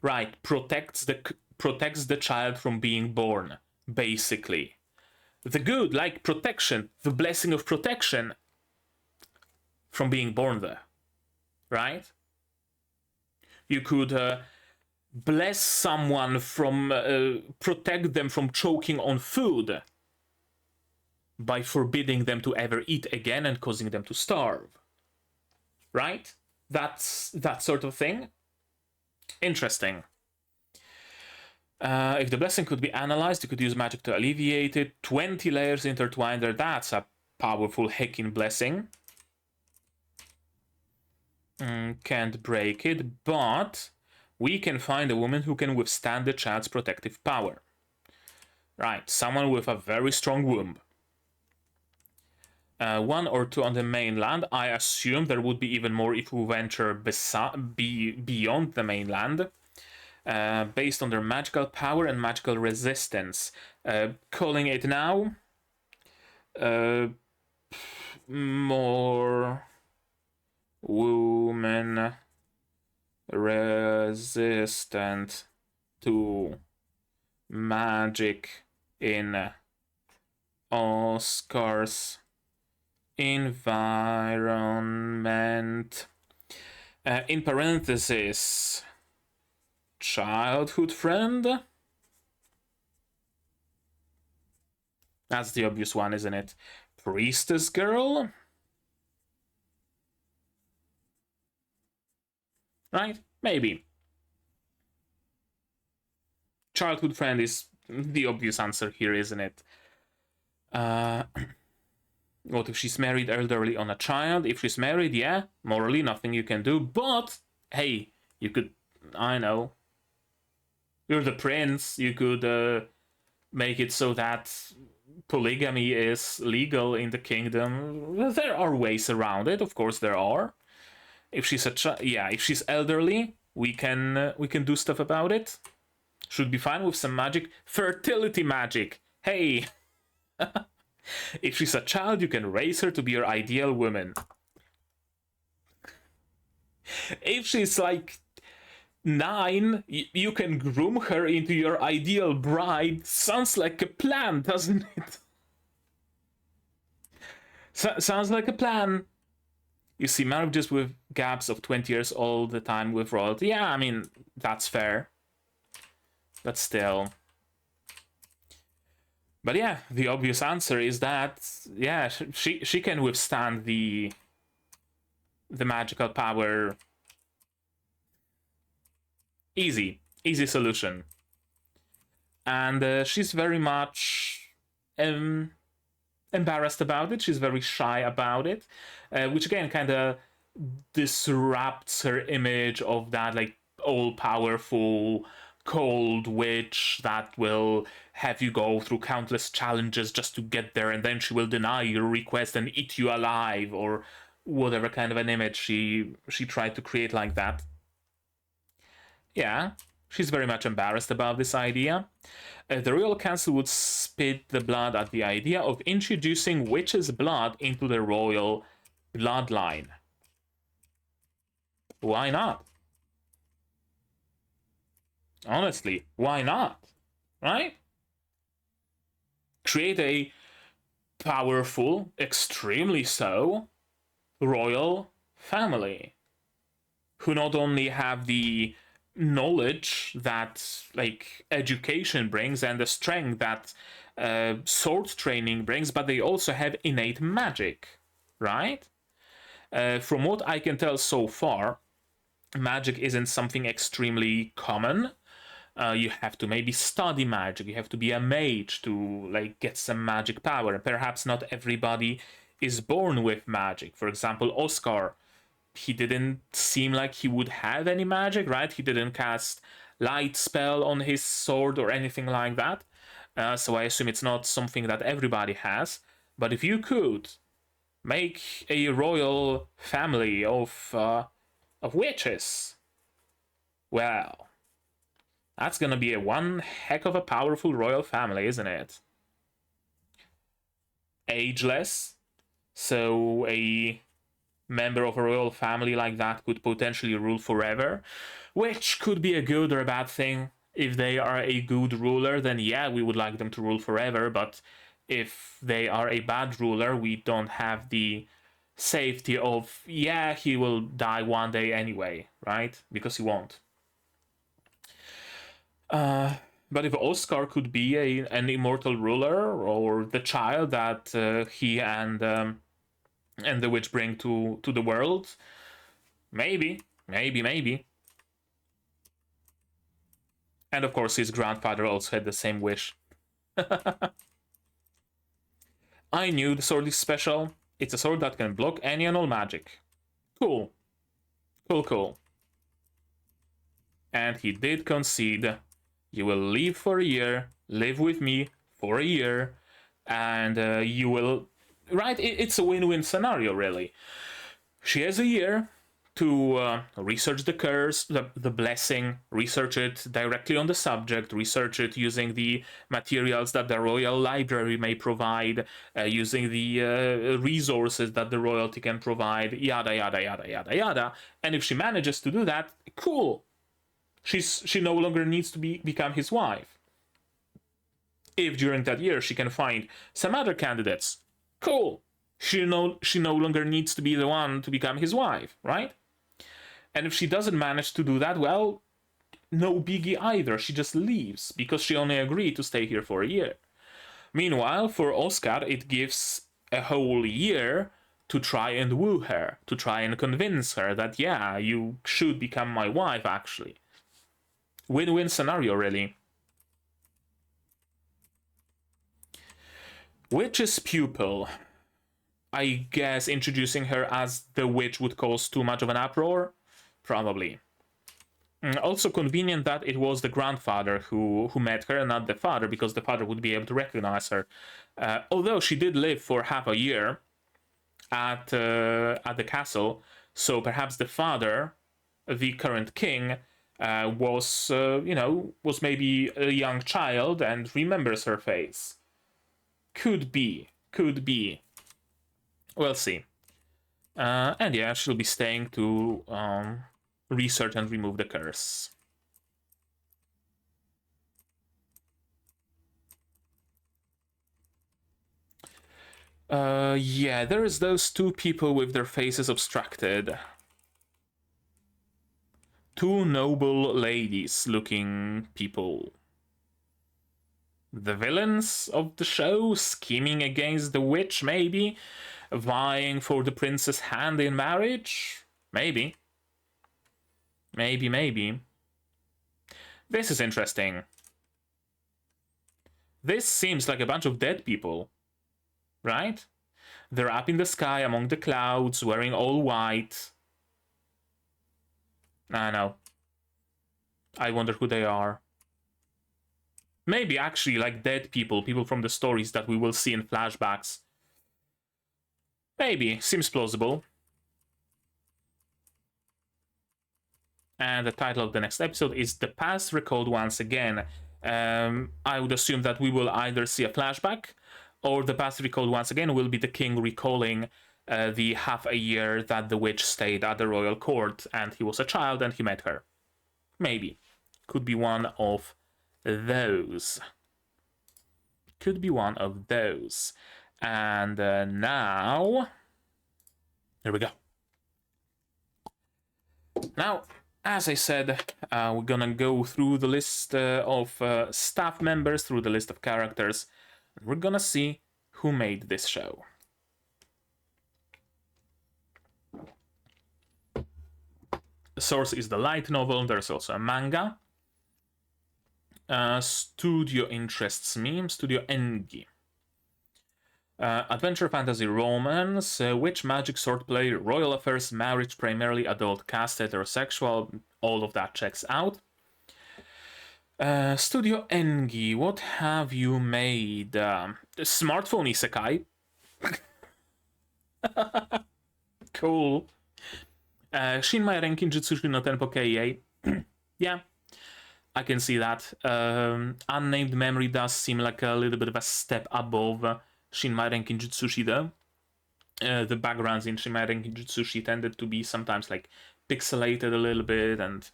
Right, protects the child from being born, basically. The good, like protection, the blessing of protection from being born there, right? You could bless someone from, protect them from choking on food by forbidding them to ever eat again and causing them to starve, right? That's that sort of thing. Interesting. If the blessing could be analyzed, you could use magic to alleviate it. 20 layers intertwined there. That's a powerful heckin' blessing. Can't break it, but we can find a woman who can withstand the child's protective power. Right, someone with a very strong womb. 1 or 2 on the mainland. I assume there would be even more if we venture beyond the mainland. Based on their magical power and magical resistance. Calling it now. More women resistant to magic in Oscar's environment. In parentheses, childhood friend. That's the obvious one, isn't it? Priestess girl? Right? Maybe. Childhood friend is the obvious answer here, isn't it? What if she's married elderly on a child? If she's married, yeah, morally nothing you can do. But hey, you could, I know, you're the prince. You could make it so that polygamy is legal in the kingdom. There are ways around it, of course there are. If she's if she's elderly, we can do stuff about it. Should be fine with some magic, fertility magic. Hey. If she's a child, you can raise her to be your ideal woman. If she's like 9, you can groom her into your ideal bride. Sounds like a plan, doesn't it? Sounds like a plan. You see marriages with gaps of 20 years all the time with royalty. Yeah, I mean, that's fair. But still. But yeah, the obvious answer is that, yeah, she can withstand the magical power. Easy solution. And she's very much embarrassed about it. She's very shy about it, which again kind of disrupts her image of that like all-powerful cold witch that will have you go through countless challenges just to get there, and then she will deny your request and eat you alive, or whatever kind of an image she tried to create like that. Yeah, she's very much embarrassed about this idea. The royal council would spit the blood at the idea of introducing witch's blood into the royal bloodline. Why not? Honestly, why not? Right? Create a powerful, extremely so, royal family who not only have the knowledge that like education brings and the strength that sword training brings, but they also have innate magic, right? From what I can tell so far, magic isn't something extremely common. You have to maybe study magic, you have to be a mage to like get some magic power, and perhaps not everybody is born with magic. For example, Oscar, he didn't seem like he would have any magic, right? He didn't cast light spell on his sword or anything like that, so I assume it's not something that everybody has. But if you could make a royal family of witches, well, that's gonna be a one heck of a powerful royal family, isn't it? Ageless, so a member of a royal family like that could potentially rule forever, which could be a good or a bad thing. If they are a good ruler, then yeah, we would like them to rule forever, but if they are a bad ruler, we don't have the safety of, yeah, he will die one day anyway, right? Because he won't. But if Oscar could be an immortal ruler, or the child that he and the witch bring to the world, maybe. And of course, his grandfather also had the same wish. I knew the sword is special. It's a sword that can block any and all magic. Cool. And he did concede. You will leave for a year, live with me for a year, and you will... Right? It's a win-win scenario, really. She has a year to research the curse, the blessing, research it directly on the subject, research it using the materials that the royal library may provide, using the resources that the royalty can provide, yada, yada, yada, yada, yada. And if she manages to do that, cool. She no longer needs to become his wife. If during that year she can find some other candidates, cool. She no longer needs to be the one to become his wife, right? And if she doesn't manage to do that, well, no biggie either. She just leaves because she only agreed to stay here for a year. Meanwhile, for Oscar, it gives a whole year to try and woo her, to try and convince her that, yeah, you should become my wife, actually. Win-win scenario, really. Witch's pupil. I guess introducing her as the witch would cause too much of an uproar? Probably. Also convenient that it was the grandfather who met her and not the father, because the father would be able to recognize her. Although she did live for half a year at the castle, so perhaps the father, the current king, was maybe a young child and remembers her face. Could be. We'll see. And yeah, she'll be staying to research and remove the curse. Yeah, there's those two people with their faces obstructed. Two noble ladies looking people. The villains of the show, scheming against the witch, maybe? Vying for the prince's hand in marriage? Maybe. Maybe. This is interesting. This seems like a bunch of dead people, right? They're up in the sky among the clouds, wearing all white. I know. I wonder who they are. Maybe actually like dead people, people from the stories that we will see in flashbacks. Maybe, seems plausible. And the title of the next episode is The Past Recalled Once Again. I would assume that we will either see a flashback, or the past recalled once again will be the king recalling the half a year that the witch stayed at the royal court and he was a child and he met her. Maybe. Could be one of those. And now... There we go. Now, as I said, we're gonna go through the list of staff members, through the list of characters, and we're gonna see who made this show. The source is the light novel. There's also a manga. Studio interests me. Studio Engi. Adventure, fantasy, romance, witch, magic, swordplay, royal affairs, marriage, primarily adult cast, heterosexual, all of that checks out. Studio Engi, what have you made? Smartphone isekai. Cool. Shinmai Renkin Jutsushi no Tenpo Kei. Yeah, I can see that. Unnamed Memory does seem like a little bit of a step above Shinmai Renkin Jutsushi though. The backgrounds in Shinmai Renkin Jutsushi tended to be sometimes like pixelated a little bit and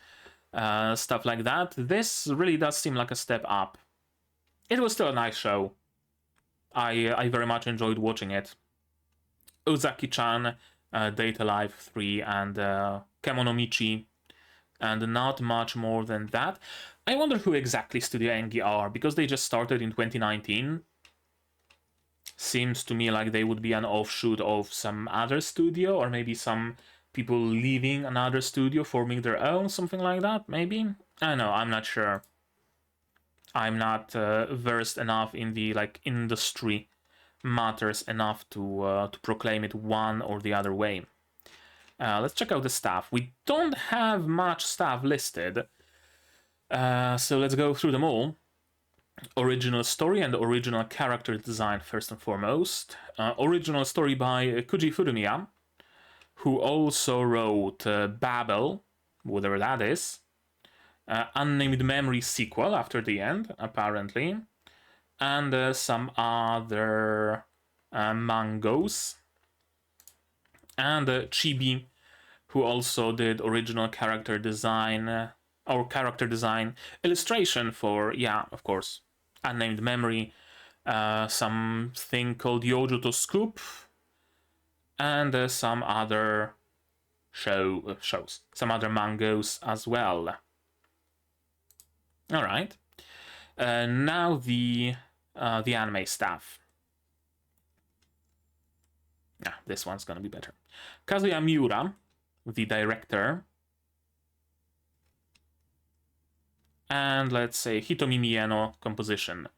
stuff like that. This really does seem like a step up. It was still a nice show. I very much enjoyed watching it. Ozaki-chan, Data Life 3, and Kemonomichi, and not much more than that. I wonder who exactly Studio Engi are, because they just started in 2019. Seems to me like they would be an offshoot of some other studio, or maybe some people leaving another studio, forming their own, something like that, maybe? I don't know, I'm not sure. I'm not versed enough in the industry matters enough to proclaim it one or the other way. Let's check out the staff. We don't have much staff listed, so let's go through them all. Original story and original character design first and foremost. Original story by Kuji Furumiya, who also wrote Babel, whatever that is. Unnamed Memory sequel after the end, apparently. And some other mangas. And Chibi, who also did original character design, or character design illustration for, yeah, of course, Unnamed Memory, something called Yojo to Scoop, and some other shows, some other mangas as well. Alright. Now the the anime staff. This one's gonna be better. Kazuya Miura, the director. And let's say Hitomi Mieno, composition.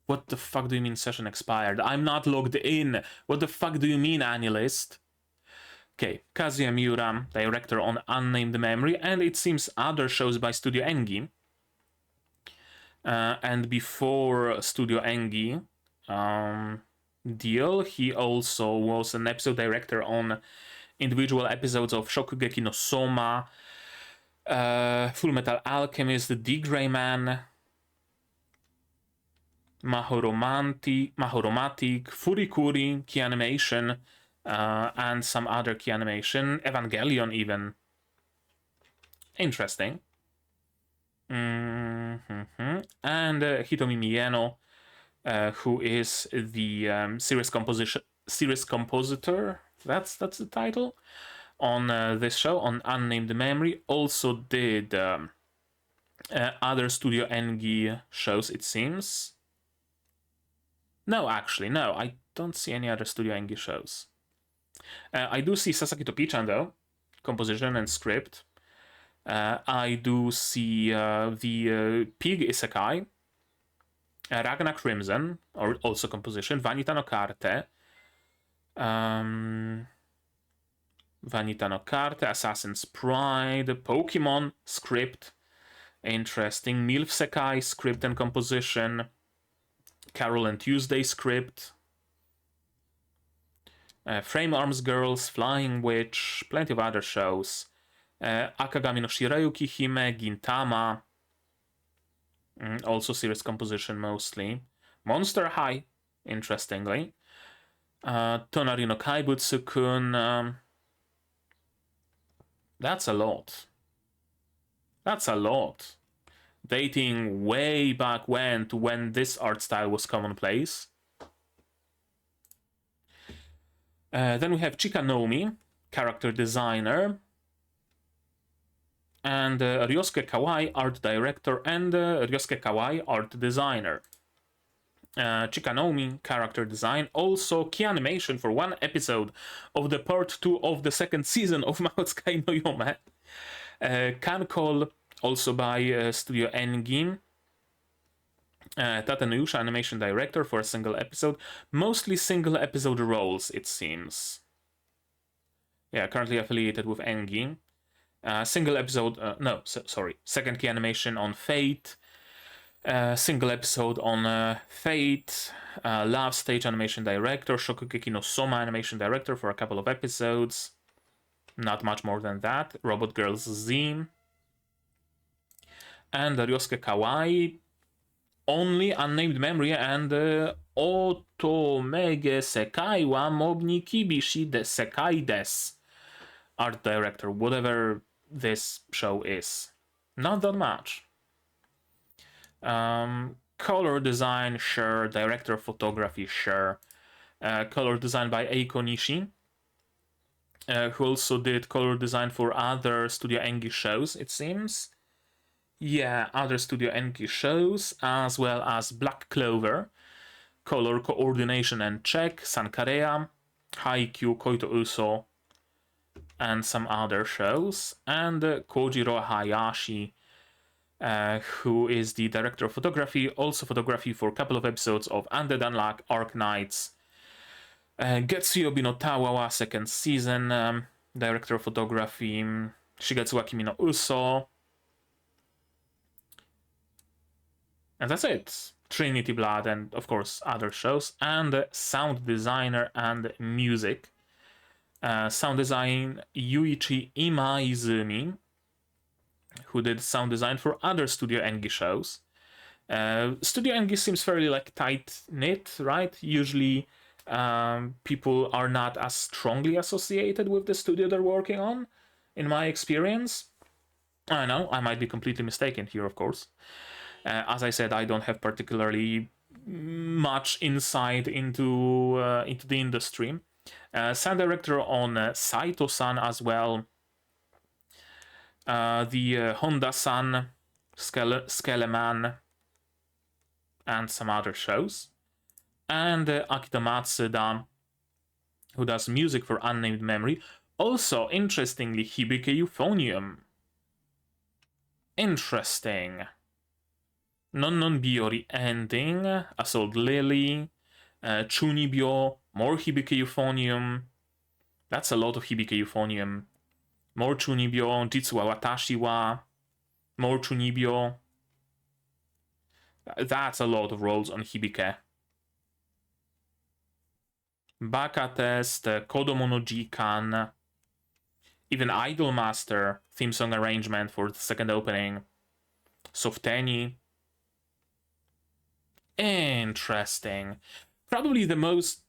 What the fuck do you mean session expired? I'm not logged in. What the fuck do you mean, AniList? Okay, Kazuya Miura, director on Unnamed Memory, and it seems other shows by Studio Engi. And before Studio Engi deal, he also was an episode director on individual episodes of Shokugeki no Soma, Full Metal Alchemist, The Grey Man, Mahoromatic, Furikuri, Key Animation, and some other Key Animation, Evangelion even. Interesting. And Hitomi Mieno, who is the series compositor, that's the title, on this show, on Unnamed Memory, also did other Studio Engi shows, it seems. No, actually, no, I don't see any other Studio Engi shows. I do see Sasaki Topi-chan, though, composition and script. I do see the Pig Isekai, Ragna Crimson, or also composition, Vanita no Carte, Vanita no Carte, Assassin's Pride, Pokemon, script, interesting, MILF Sekai, script and composition, Carol and Tuesday, script, Frame Arms Girls, Flying Witch, plenty of other shows, Akagami no Shirayuki Hime, Gintama, also series composition mostly, Monster High, interestingly, Tonari no Kaibutsu-kun, that's a lot. That's a lot. Dating way back when to when this art style was commonplace. Then we have Chikanomi, character designer, and Ryosuke Kawai, art director, and Ryosuke Kawai, art designer. Chikanomi, character design, also key animation for one episode of the part 2 of the second season of Mahoutsukai no Yome. Kankol, also by Studio Engi. Tatenuyusha, animation director for a single episode. Mostly single episode roles, it seems. Yeah, currently affiliated with Engi. Single episode, second key animation on Fate. Single episode on Fate. Love Stage animation director. Shokugeki no Soma animation director for a couple of episodes. Not much more than that. Robot Girls Z. And Ryosuke Kawai, only Unnamed Memory and Otomege Sekai wa Mobni Kibishi de Sekai des. Art director, whatever this show is. Not that much. Color design, sure. Director of photography, sure. Color design by Eiko Nishi, who also did color design for other Studio Engi shows, it seems. Yeah, other Studio Engi shows, as well as Black Clover, color coordination and check, Sankarea, Haikyuu, Koito Uso, and some other shows, and Kojiro Hayashi, who is the director of photography, also photography for a couple of episodes of Undead Unluck, Arc Knights, Getsuyobi no Tawawa, second season, director of photography, Shigetsu Akimi no Uso, and that's it. Trinity Blood and, of course, other shows. And sound designer and music. Sound design, Yuichi Imaizumi, who did sound design for other Studio Engi shows. Studio Engi seems fairly tight-knit, right? Usually people are not as strongly associated with the studio they're working on, in my experience. I know, I might be completely mistaken here, of course. As I said, I don't have particularly much insight into the industry. Sound director on Saito-san as well. The Honda-san, Skeleman, and some other shows. And Akita Matsuda, who does music for Unnamed Memory. Also, interestingly, Hibike Euphonium. Interesting. Non Non Biori ending, Assault Lily, Chunibyo, more Hibike Euphonium. That's a lot of Hibike Euphonium. More Chunibyo, Jitsu wa Watashi wa, more Chunibyo. That's a lot of roles on Hibike. Baka Test, Kodomo no Jikan, even Idolmaster theme song arrangement for the second opening. Softeni. Interesting. Probably the most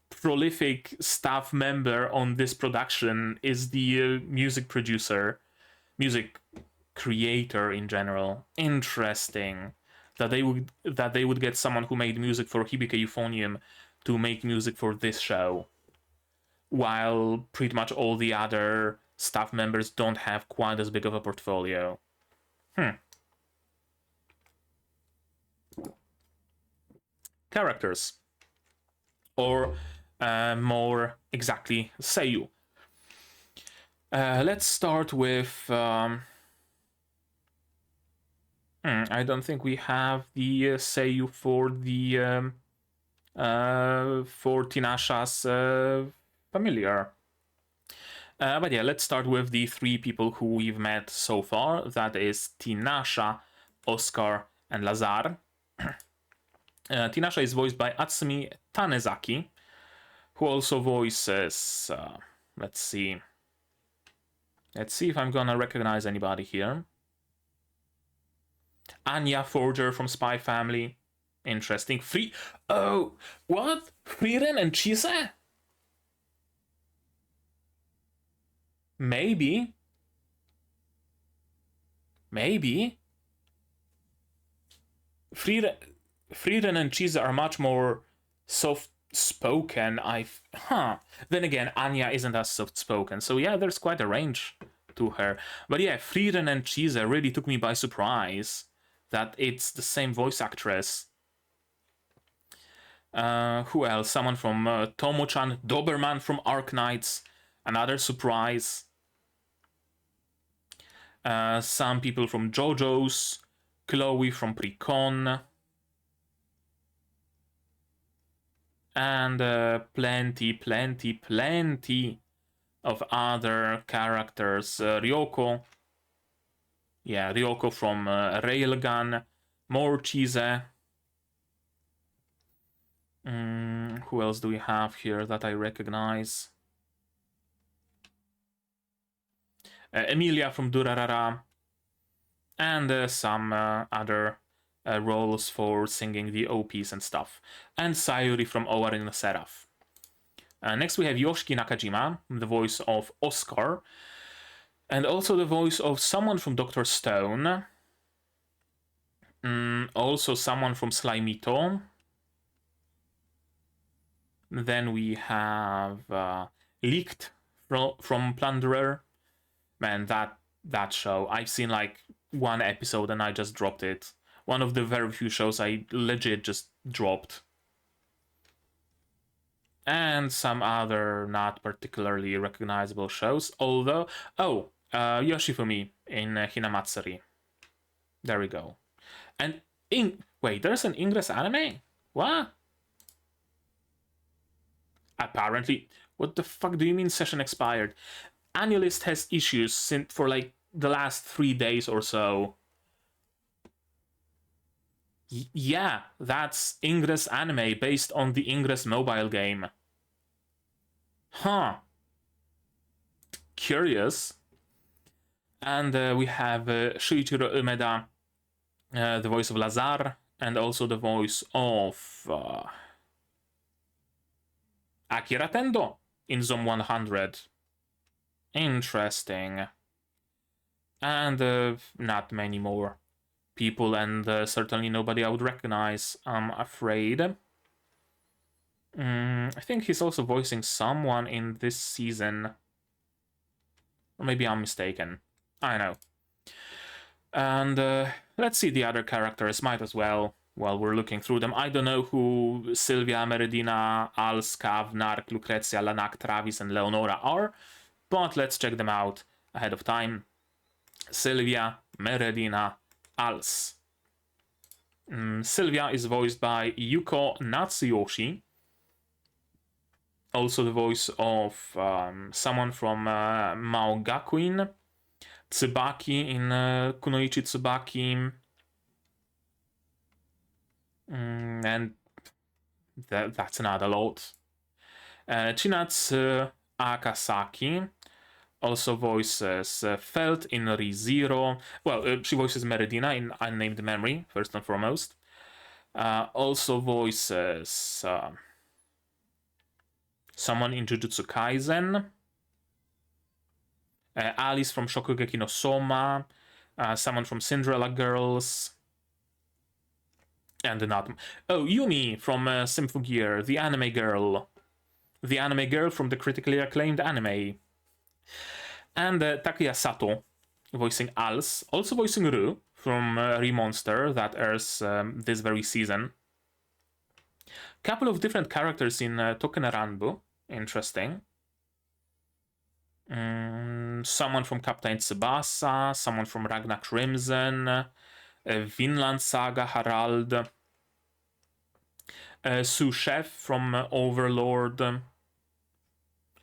prolific staff member on this production is the music producer, music creator in general. Interesting that they would get someone who made music for Hibike Euphonium to make music for this show, while pretty much all the other staff members don't have quite as big of a portfolio. Characters, or more exactly, Seiyu. Let's start with... I don't think we have the Seiyu for the for Tinasha's familiar. But yeah, let's start with the three people who we've met so far. That is Tinasha, Oscar, and Lazar. Tinasha is voiced by Atsumi Tanezaki, who also voices... let's see. Let's see if I'm gonna recognize anybody here. Anya Forger from Spy Family. Interesting. Oh, what? Frieren and Chise? Maybe. Frieren and Chise are much more soft-spoken. Then again, Anya isn't as soft-spoken. So yeah, there's quite a range to her. But yeah, Frieren and Chise really took me by surprise that it's the same voice actress. Who else? Someone from Tomo-chan, Doberman from Arknights. Another surprise. Some people from JoJo's. Chloe from Precon. And plenty of other characters. Ryoko. Yeah, Ryoko from Railgun. More Chise. Who else do we have here that I recognize? Emilia from Durarara. And some other roles for singing the OPs and stuff. And Sayuri from Owarin no Seraph. Next we have Yoshiki Nakajima, the voice of Oscar. And also the voice of someone from Dr. Stone. Also someone from Slimito. Then we have Leaked from Plunderer. Man, that show, I've seen like one episode and I just dropped it. One of the very few shows I legit just dropped. And some other not particularly recognizable shows, although... Oh, Yoshifumi in Hinamatsuri. There we go. And wait, there's an Ingress anime? What? Apparently. What the fuck do you mean session expired? Annulist has issues for like the last 3 days or so. Yeah, that's Ingress anime based on the Ingress mobile game. Huh. Curious. And we have Shuichiro Umeda, the voice of Lazar, and also the voice of Akira Tendo in Zom 100. Interesting. And not many more people, and certainly nobody I would recognize, I'm afraid. I think he's also voicing someone in this season. Or maybe I'm mistaken. I don't know. And let's see the other characters, might as well. while we're looking through them. I don't know who Sylvia, Meredina, Als, Cav, Nark, Lucrezia, Lanak, Travis, and Leonora are, but let's check them out ahead of time. Sylvia, Meredina, Als. Sylvia is voiced by Yuko Natsuyoshi, also the voice of someone from Mao Gakuin, Tsubaki in Kunoichi Tsubaki, and that's another lot. Chinatsu Akasaki also voices Felt in ReZero. Well, she voices Meredina in Unnamed Memory, first and foremost. Also voices someone in Jujutsu Kaisen. Alice from Shokugeki no Soma. Someone from Cinderella Girls. And another. Oh, Yumi from Symphogear, the anime girl. The anime girl from the critically acclaimed anime. And Takuya Sato, voicing Als, also voicing Ru from Remonster, that airs this very season. Couple of different characters in Token Ranbu, interesting. Someone from Captain Tsubasa, someone from Ragnar Crimson, Vinland Saga Harald, Sue Chef from Overlord,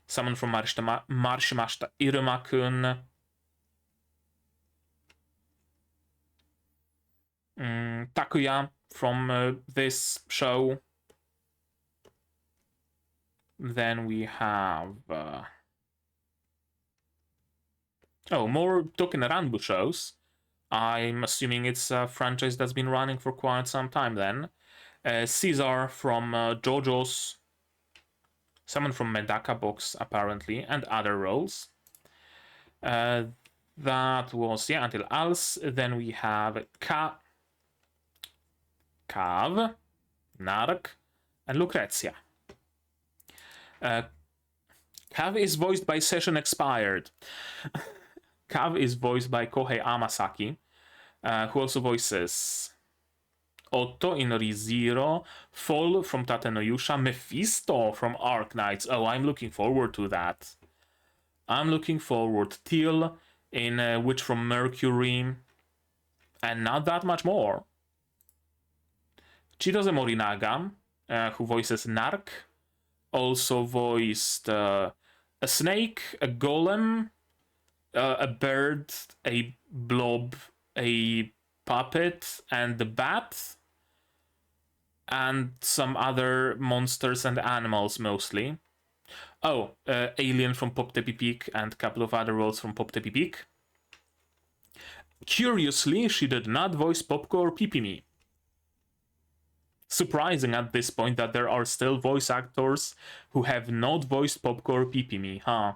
someone from Marshimashita Iruma-kun, Takuya from this show. Then we have more Token Ranbu shows. I'm assuming it's a franchise that's been running for quite some time then. Caesar from JoJo's, someone from Medaka Box apparently, and other roles. That was, until Als. Then we have Cav, Nark, and Lucrezia. Cav is voiced by Session Expired. Cav is voiced by Kohei Amasaki, who also voices Otto in ReZero, Fall from Tate no Yusha, Mephisto from Arknights. Oh, I'm looking forward to that. I'm looking forward. Teal in Witch from Mercury, and not that much more. Chidose Morinaga, who voices Nark, also voiced a snake, a golem, a bird, a blob, a puppet, and the bat, and some other monsters and animals mostly. Oh, Alien from Pop Tepi Peak and a couple of other roles from Pop Tepi Peak. Curiously, she did not voice Popko or Pipimi. Surprising at this point that there are still voice actors who have not voiced Popko or Pipimi, huh?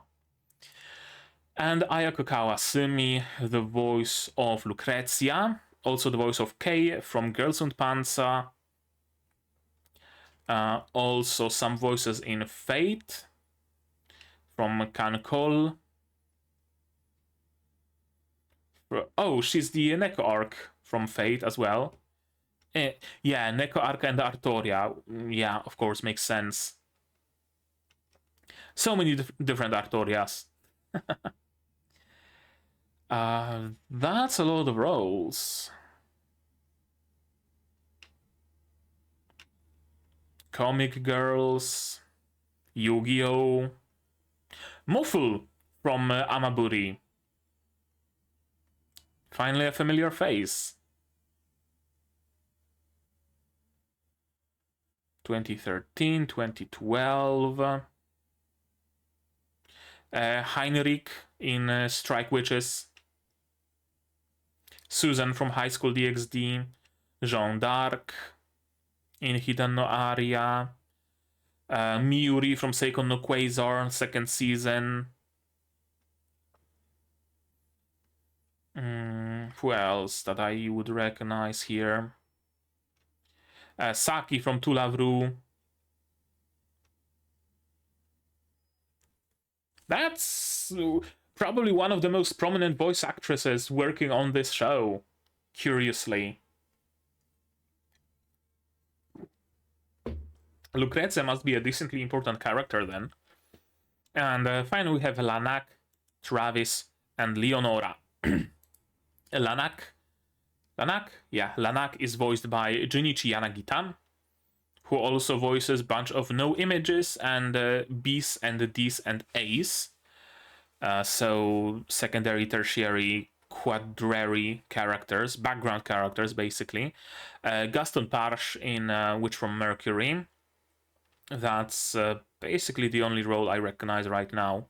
And Ayako Kawasumi, the voice of Lucrezia, also the voice of Kei from Girls und Panzer. Also some voices in Fate from Kankol. Oh, she's the Neko arc from Fate as well. Yeah, Neko arc and Artoria. Yeah, of course, makes sense. So many different Artorias. That's a lot of roles. Comic Girls, Yu-Gi-Oh! Moful from Amaburi. Finally a familiar face. 2013, 2012. Heinrich in Strike Witches. Susan from High School DxD. Jeanne d'Arc in Hidden no Aria. Miuri from Seikon no Quasar, second season. Who else that I would recognize here? Saki from Tulavru. That's probably one of the most prominent voice actresses working on this show, curiously. Lucrezia must be a decently important character then. And finally we have Lanak, Travis, and Leonora. Lanak is voiced by Junichi Yanagita, who also voices a bunch of no images and B's and D's and A's. So secondary, tertiary, quadrary characters, background characters, basically. Gaston Parche in Witch from Mercury. That's basically the only role I recognize right now.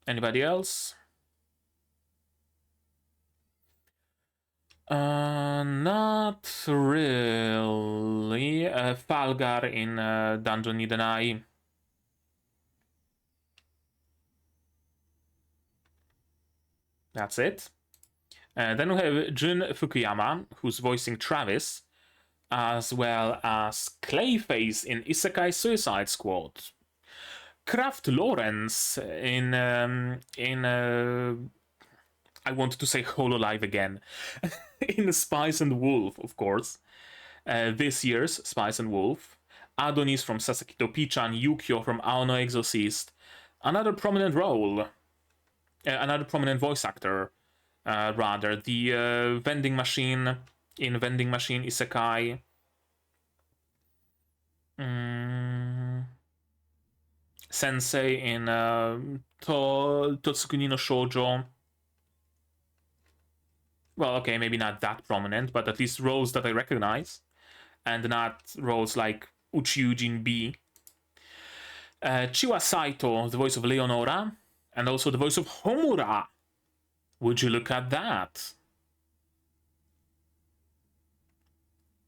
Anybody else? Not really. Falgar in Dungeon Nidenai. That's it. Then we have Jun Fukuyama, who's voicing Travis, as well as Clayface in Isekai Suicide Squad. Kraft Lawrence in I wanted to say Hololive again. In Spice and Wolf, of course. This year's Spice and Wolf. Adonis from Sasakito Pichan, Yukio from Aono Exorcist. Another prominent role. Another prominent voice actor, rather. The vending machine in Vending Machine Isekai. Sensei in Totsukuni no Shoujo. Well, okay, maybe not that prominent, but at least roles that I recognize. And not roles like Uchiujin B. Chiwa Saito, the voice of Leonora, and also the voice of Homura. Would you look at that?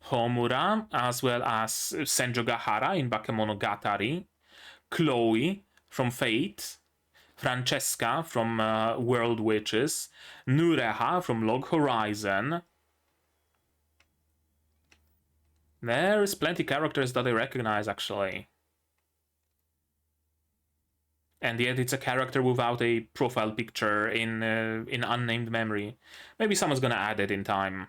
Homura, as well as Senjo Gahara in Bakemonogatari, Chloe from Fate, Francesca from World Witches, Nureha from Log Horizon. There's plenty characters that I recognize, actually. And yet it's a character without a profile picture in Unnamed Memory. Maybe someone's gonna add it in time.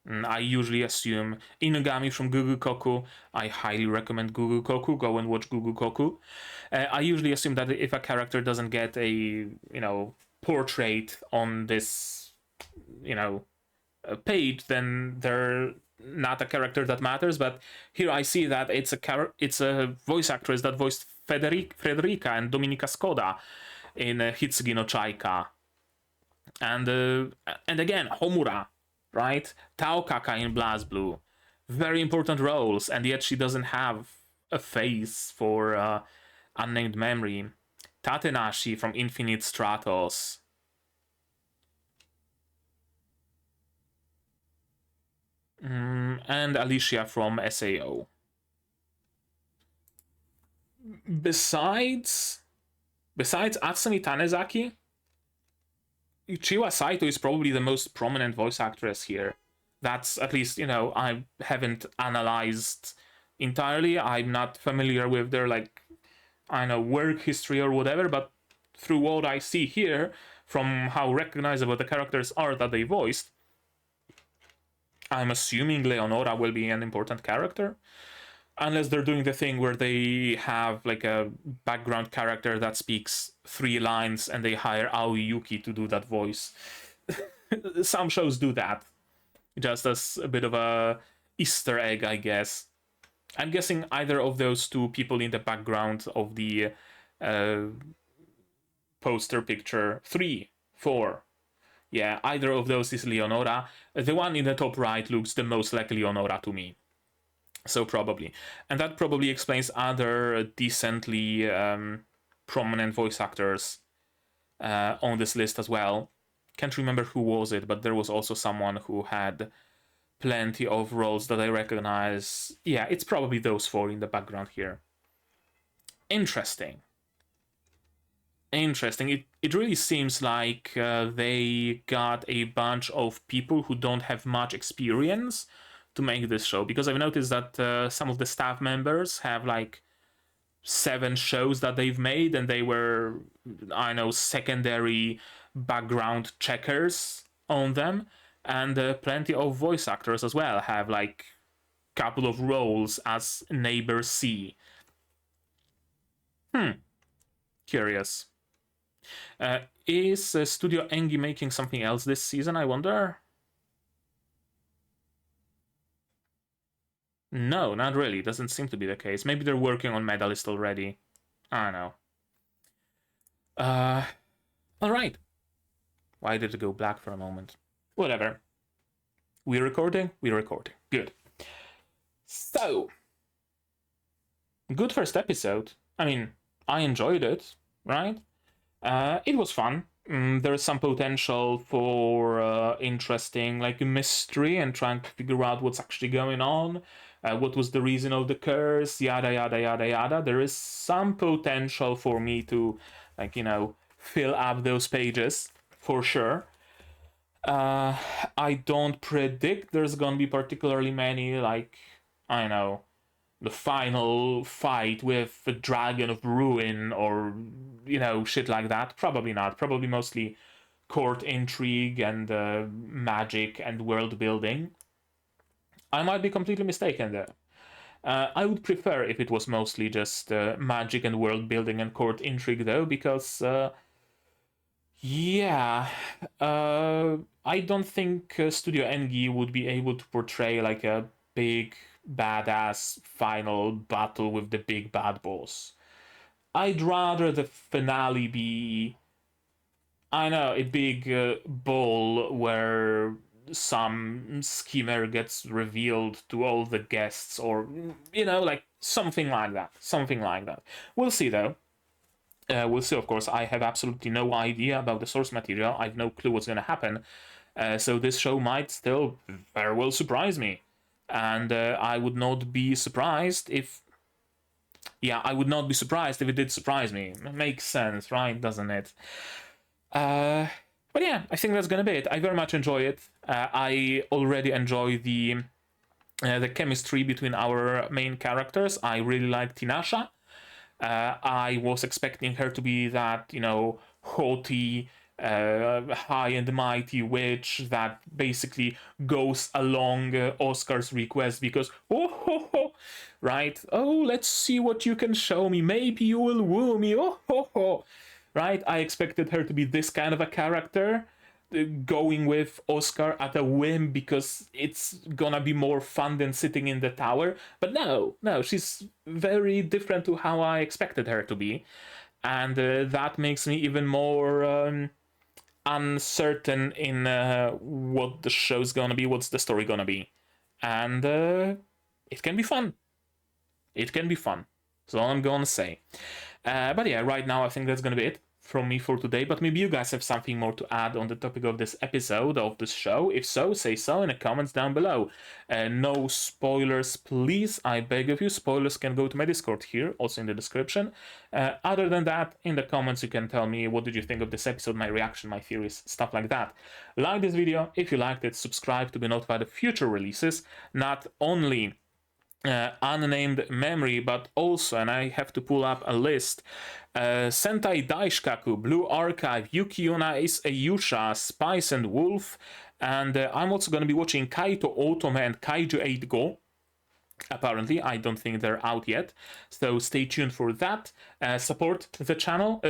I usually assume Inugami from Gugu Koku. I highly recommend Gugu Koku. Go and watch Gugu Koku. I usually assume that if a character doesn't get a, portrait on this, page, then they're not a character that matters. But here I see that it's a voice actress that voiced Frederica and Dominika Skoda in Hitsugi no Chaika. And again, Homura. Right? Taokaka in BlazBlue. Very important roles, and yet she doesn't have a face for Unnamed Memory. Tatenashi from Infinite Stratos. And Alicia from SAO. Besides Atsumi Tanezaki, Chiwa Saito is probably the most prominent voice actress here. That's, at least, I haven't analyzed entirely. I'm not familiar with their, work history or whatever, but through what I see here, from how recognizable the characters are that they voiced, I'm assuming Leonora will be an important character. Unless they're doing the thing where they have a background character that speaks 3 lines and they hire Aoi Yuki to do that voice. Some shows do that. Just as a bit of a Easter egg, I guess. I'm guessing either of those 2 people in the background of the poster picture. 3, 4. Yeah, either of those is Leonora. The one in the top right looks the most like Leonora to me. So probably. And that probably explains other decently prominent voice actors on this list as well. Can't remember who was it, but there was also someone who had plenty of roles that I recognize. Yeah, it's probably those 4 in the background here. Interesting. It really seems like they got a bunch of people who don't have much experience to make this show, because I've noticed that some of the staff members have 7 shows that they've made, and they were, secondary background checkers on them, and plenty of voice actors as well have couple of roles as neighbor C. Curious. Is Studio Engi making something else this season, I wonder? No, not really. Doesn't seem to be the case. Maybe they're working on Medalist already. I don't know. Alright. Why did it go black for a moment? Whatever. We're recording? We're recording. Good. So, good first episode. I mean, I enjoyed it, right? It was fun. There's some potential for interesting, like, mystery and trying to figure out what's actually going on. What was the reason of the curse? Yada, yada, yada, yada. There is some potential for me to, like, you know, fill up those pages, for sure. I don't predict there's gonna be particularly many, like, I don't know, the final fight with the Dragon of Ruin or, you know, shit like that. Probably not. Probably mostly court intrigue and magic and world building. I might be completely mistaken there. I would prefer if it was mostly just magic and world building and court intrigue, though, because yeah, I don't think Studio Engi would be able to portray like a big badass final battle with the big bad boss. I'd rather the finale be, I know, a big ball where some schemer gets revealed to all the guests, or, you know, like something like that. Something like that. We'll see, though. We'll see, of course. I have absolutely no idea about the source material. I have no clue what's going to happen. So this show might still very well surprise me. And I would not be surprised if... Yeah, I would not be surprised if it did surprise me. It makes sense, right? Doesn't it? But yeah, I think that's gonna be it. I very much enjoy it. I already enjoy the chemistry between our main characters. I really like Tinasha. I was expecting her to be that, you know, haughty, high and mighty witch that basically goes along Oscar's request because, oh, ho, ho, right? Oh, let's see what you can show me. Maybe you will woo me. Oh, ho, ho. Right? I expected her to be this kind of a character, going with Oscar at a whim because it's gonna be more fun than sitting in the tower. But no, she's very different to how I expected her to be. And that makes me even more uncertain in what the show's gonna be, what's the story gonna be. And it can be fun. It can be fun. That's all I'm gonna say. But yeah, right now I think that's gonna be it from me for today, but maybe you guys have something more to add on the topic of this episode of this show. If so, say so in the comments down below. No spoilers, please. I beg of you. Spoilers can go to my Discord here, also in the description. Other than that, in the comments you can tell me what did you think of this episode, my reaction, my theories, stuff like that. Like this video if you liked it, subscribe to be notified of future releases, not only Unnamed Memory, but also, and I have to pull up a list, Sentai Daishikaku, Blue Archive, Yuki-onna Ace Ayusha, Spice and Wolf, and I'm also going to be watching Kaito Otome and Kaiju 8 Go. Apparently, I don't think they're out yet, so stay tuned for that. Support the channel,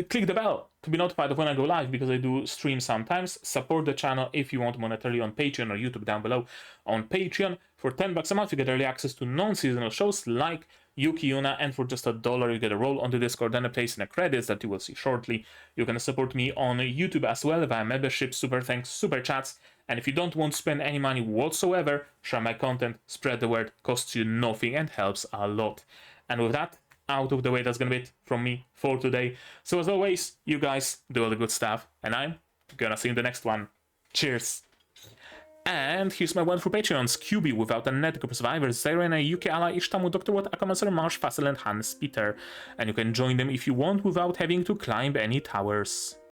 click the bell to be notified of when I go live, because I do stream sometimes. Support the channel if you want monetarily on Patreon or YouTube down below. On Patreon, for $10 a month, you get early access to non-seasonal shows like Yuki-onna, and for just $1, you get a role on the Discord and a place in the credits that you will see shortly. You can support me on YouTube as well via membership, super thanks, super chats. And if you don't want to spend any money whatsoever, share my content, spread the word, costs you nothing and helps a lot. And with that out of the way, that's gonna be it from me for today. So as always, you guys do all the good stuff, and I'm gonna see you in the next one. Cheers! And here's my wonderful Patreons: QB, Without a Network Survivors, Zerena, Yuki Ala, Ishtamu, Dr. Watt, Akamasur, Marsh, Fassel, and Hans Peter. And you can join them if you want without having to climb any towers.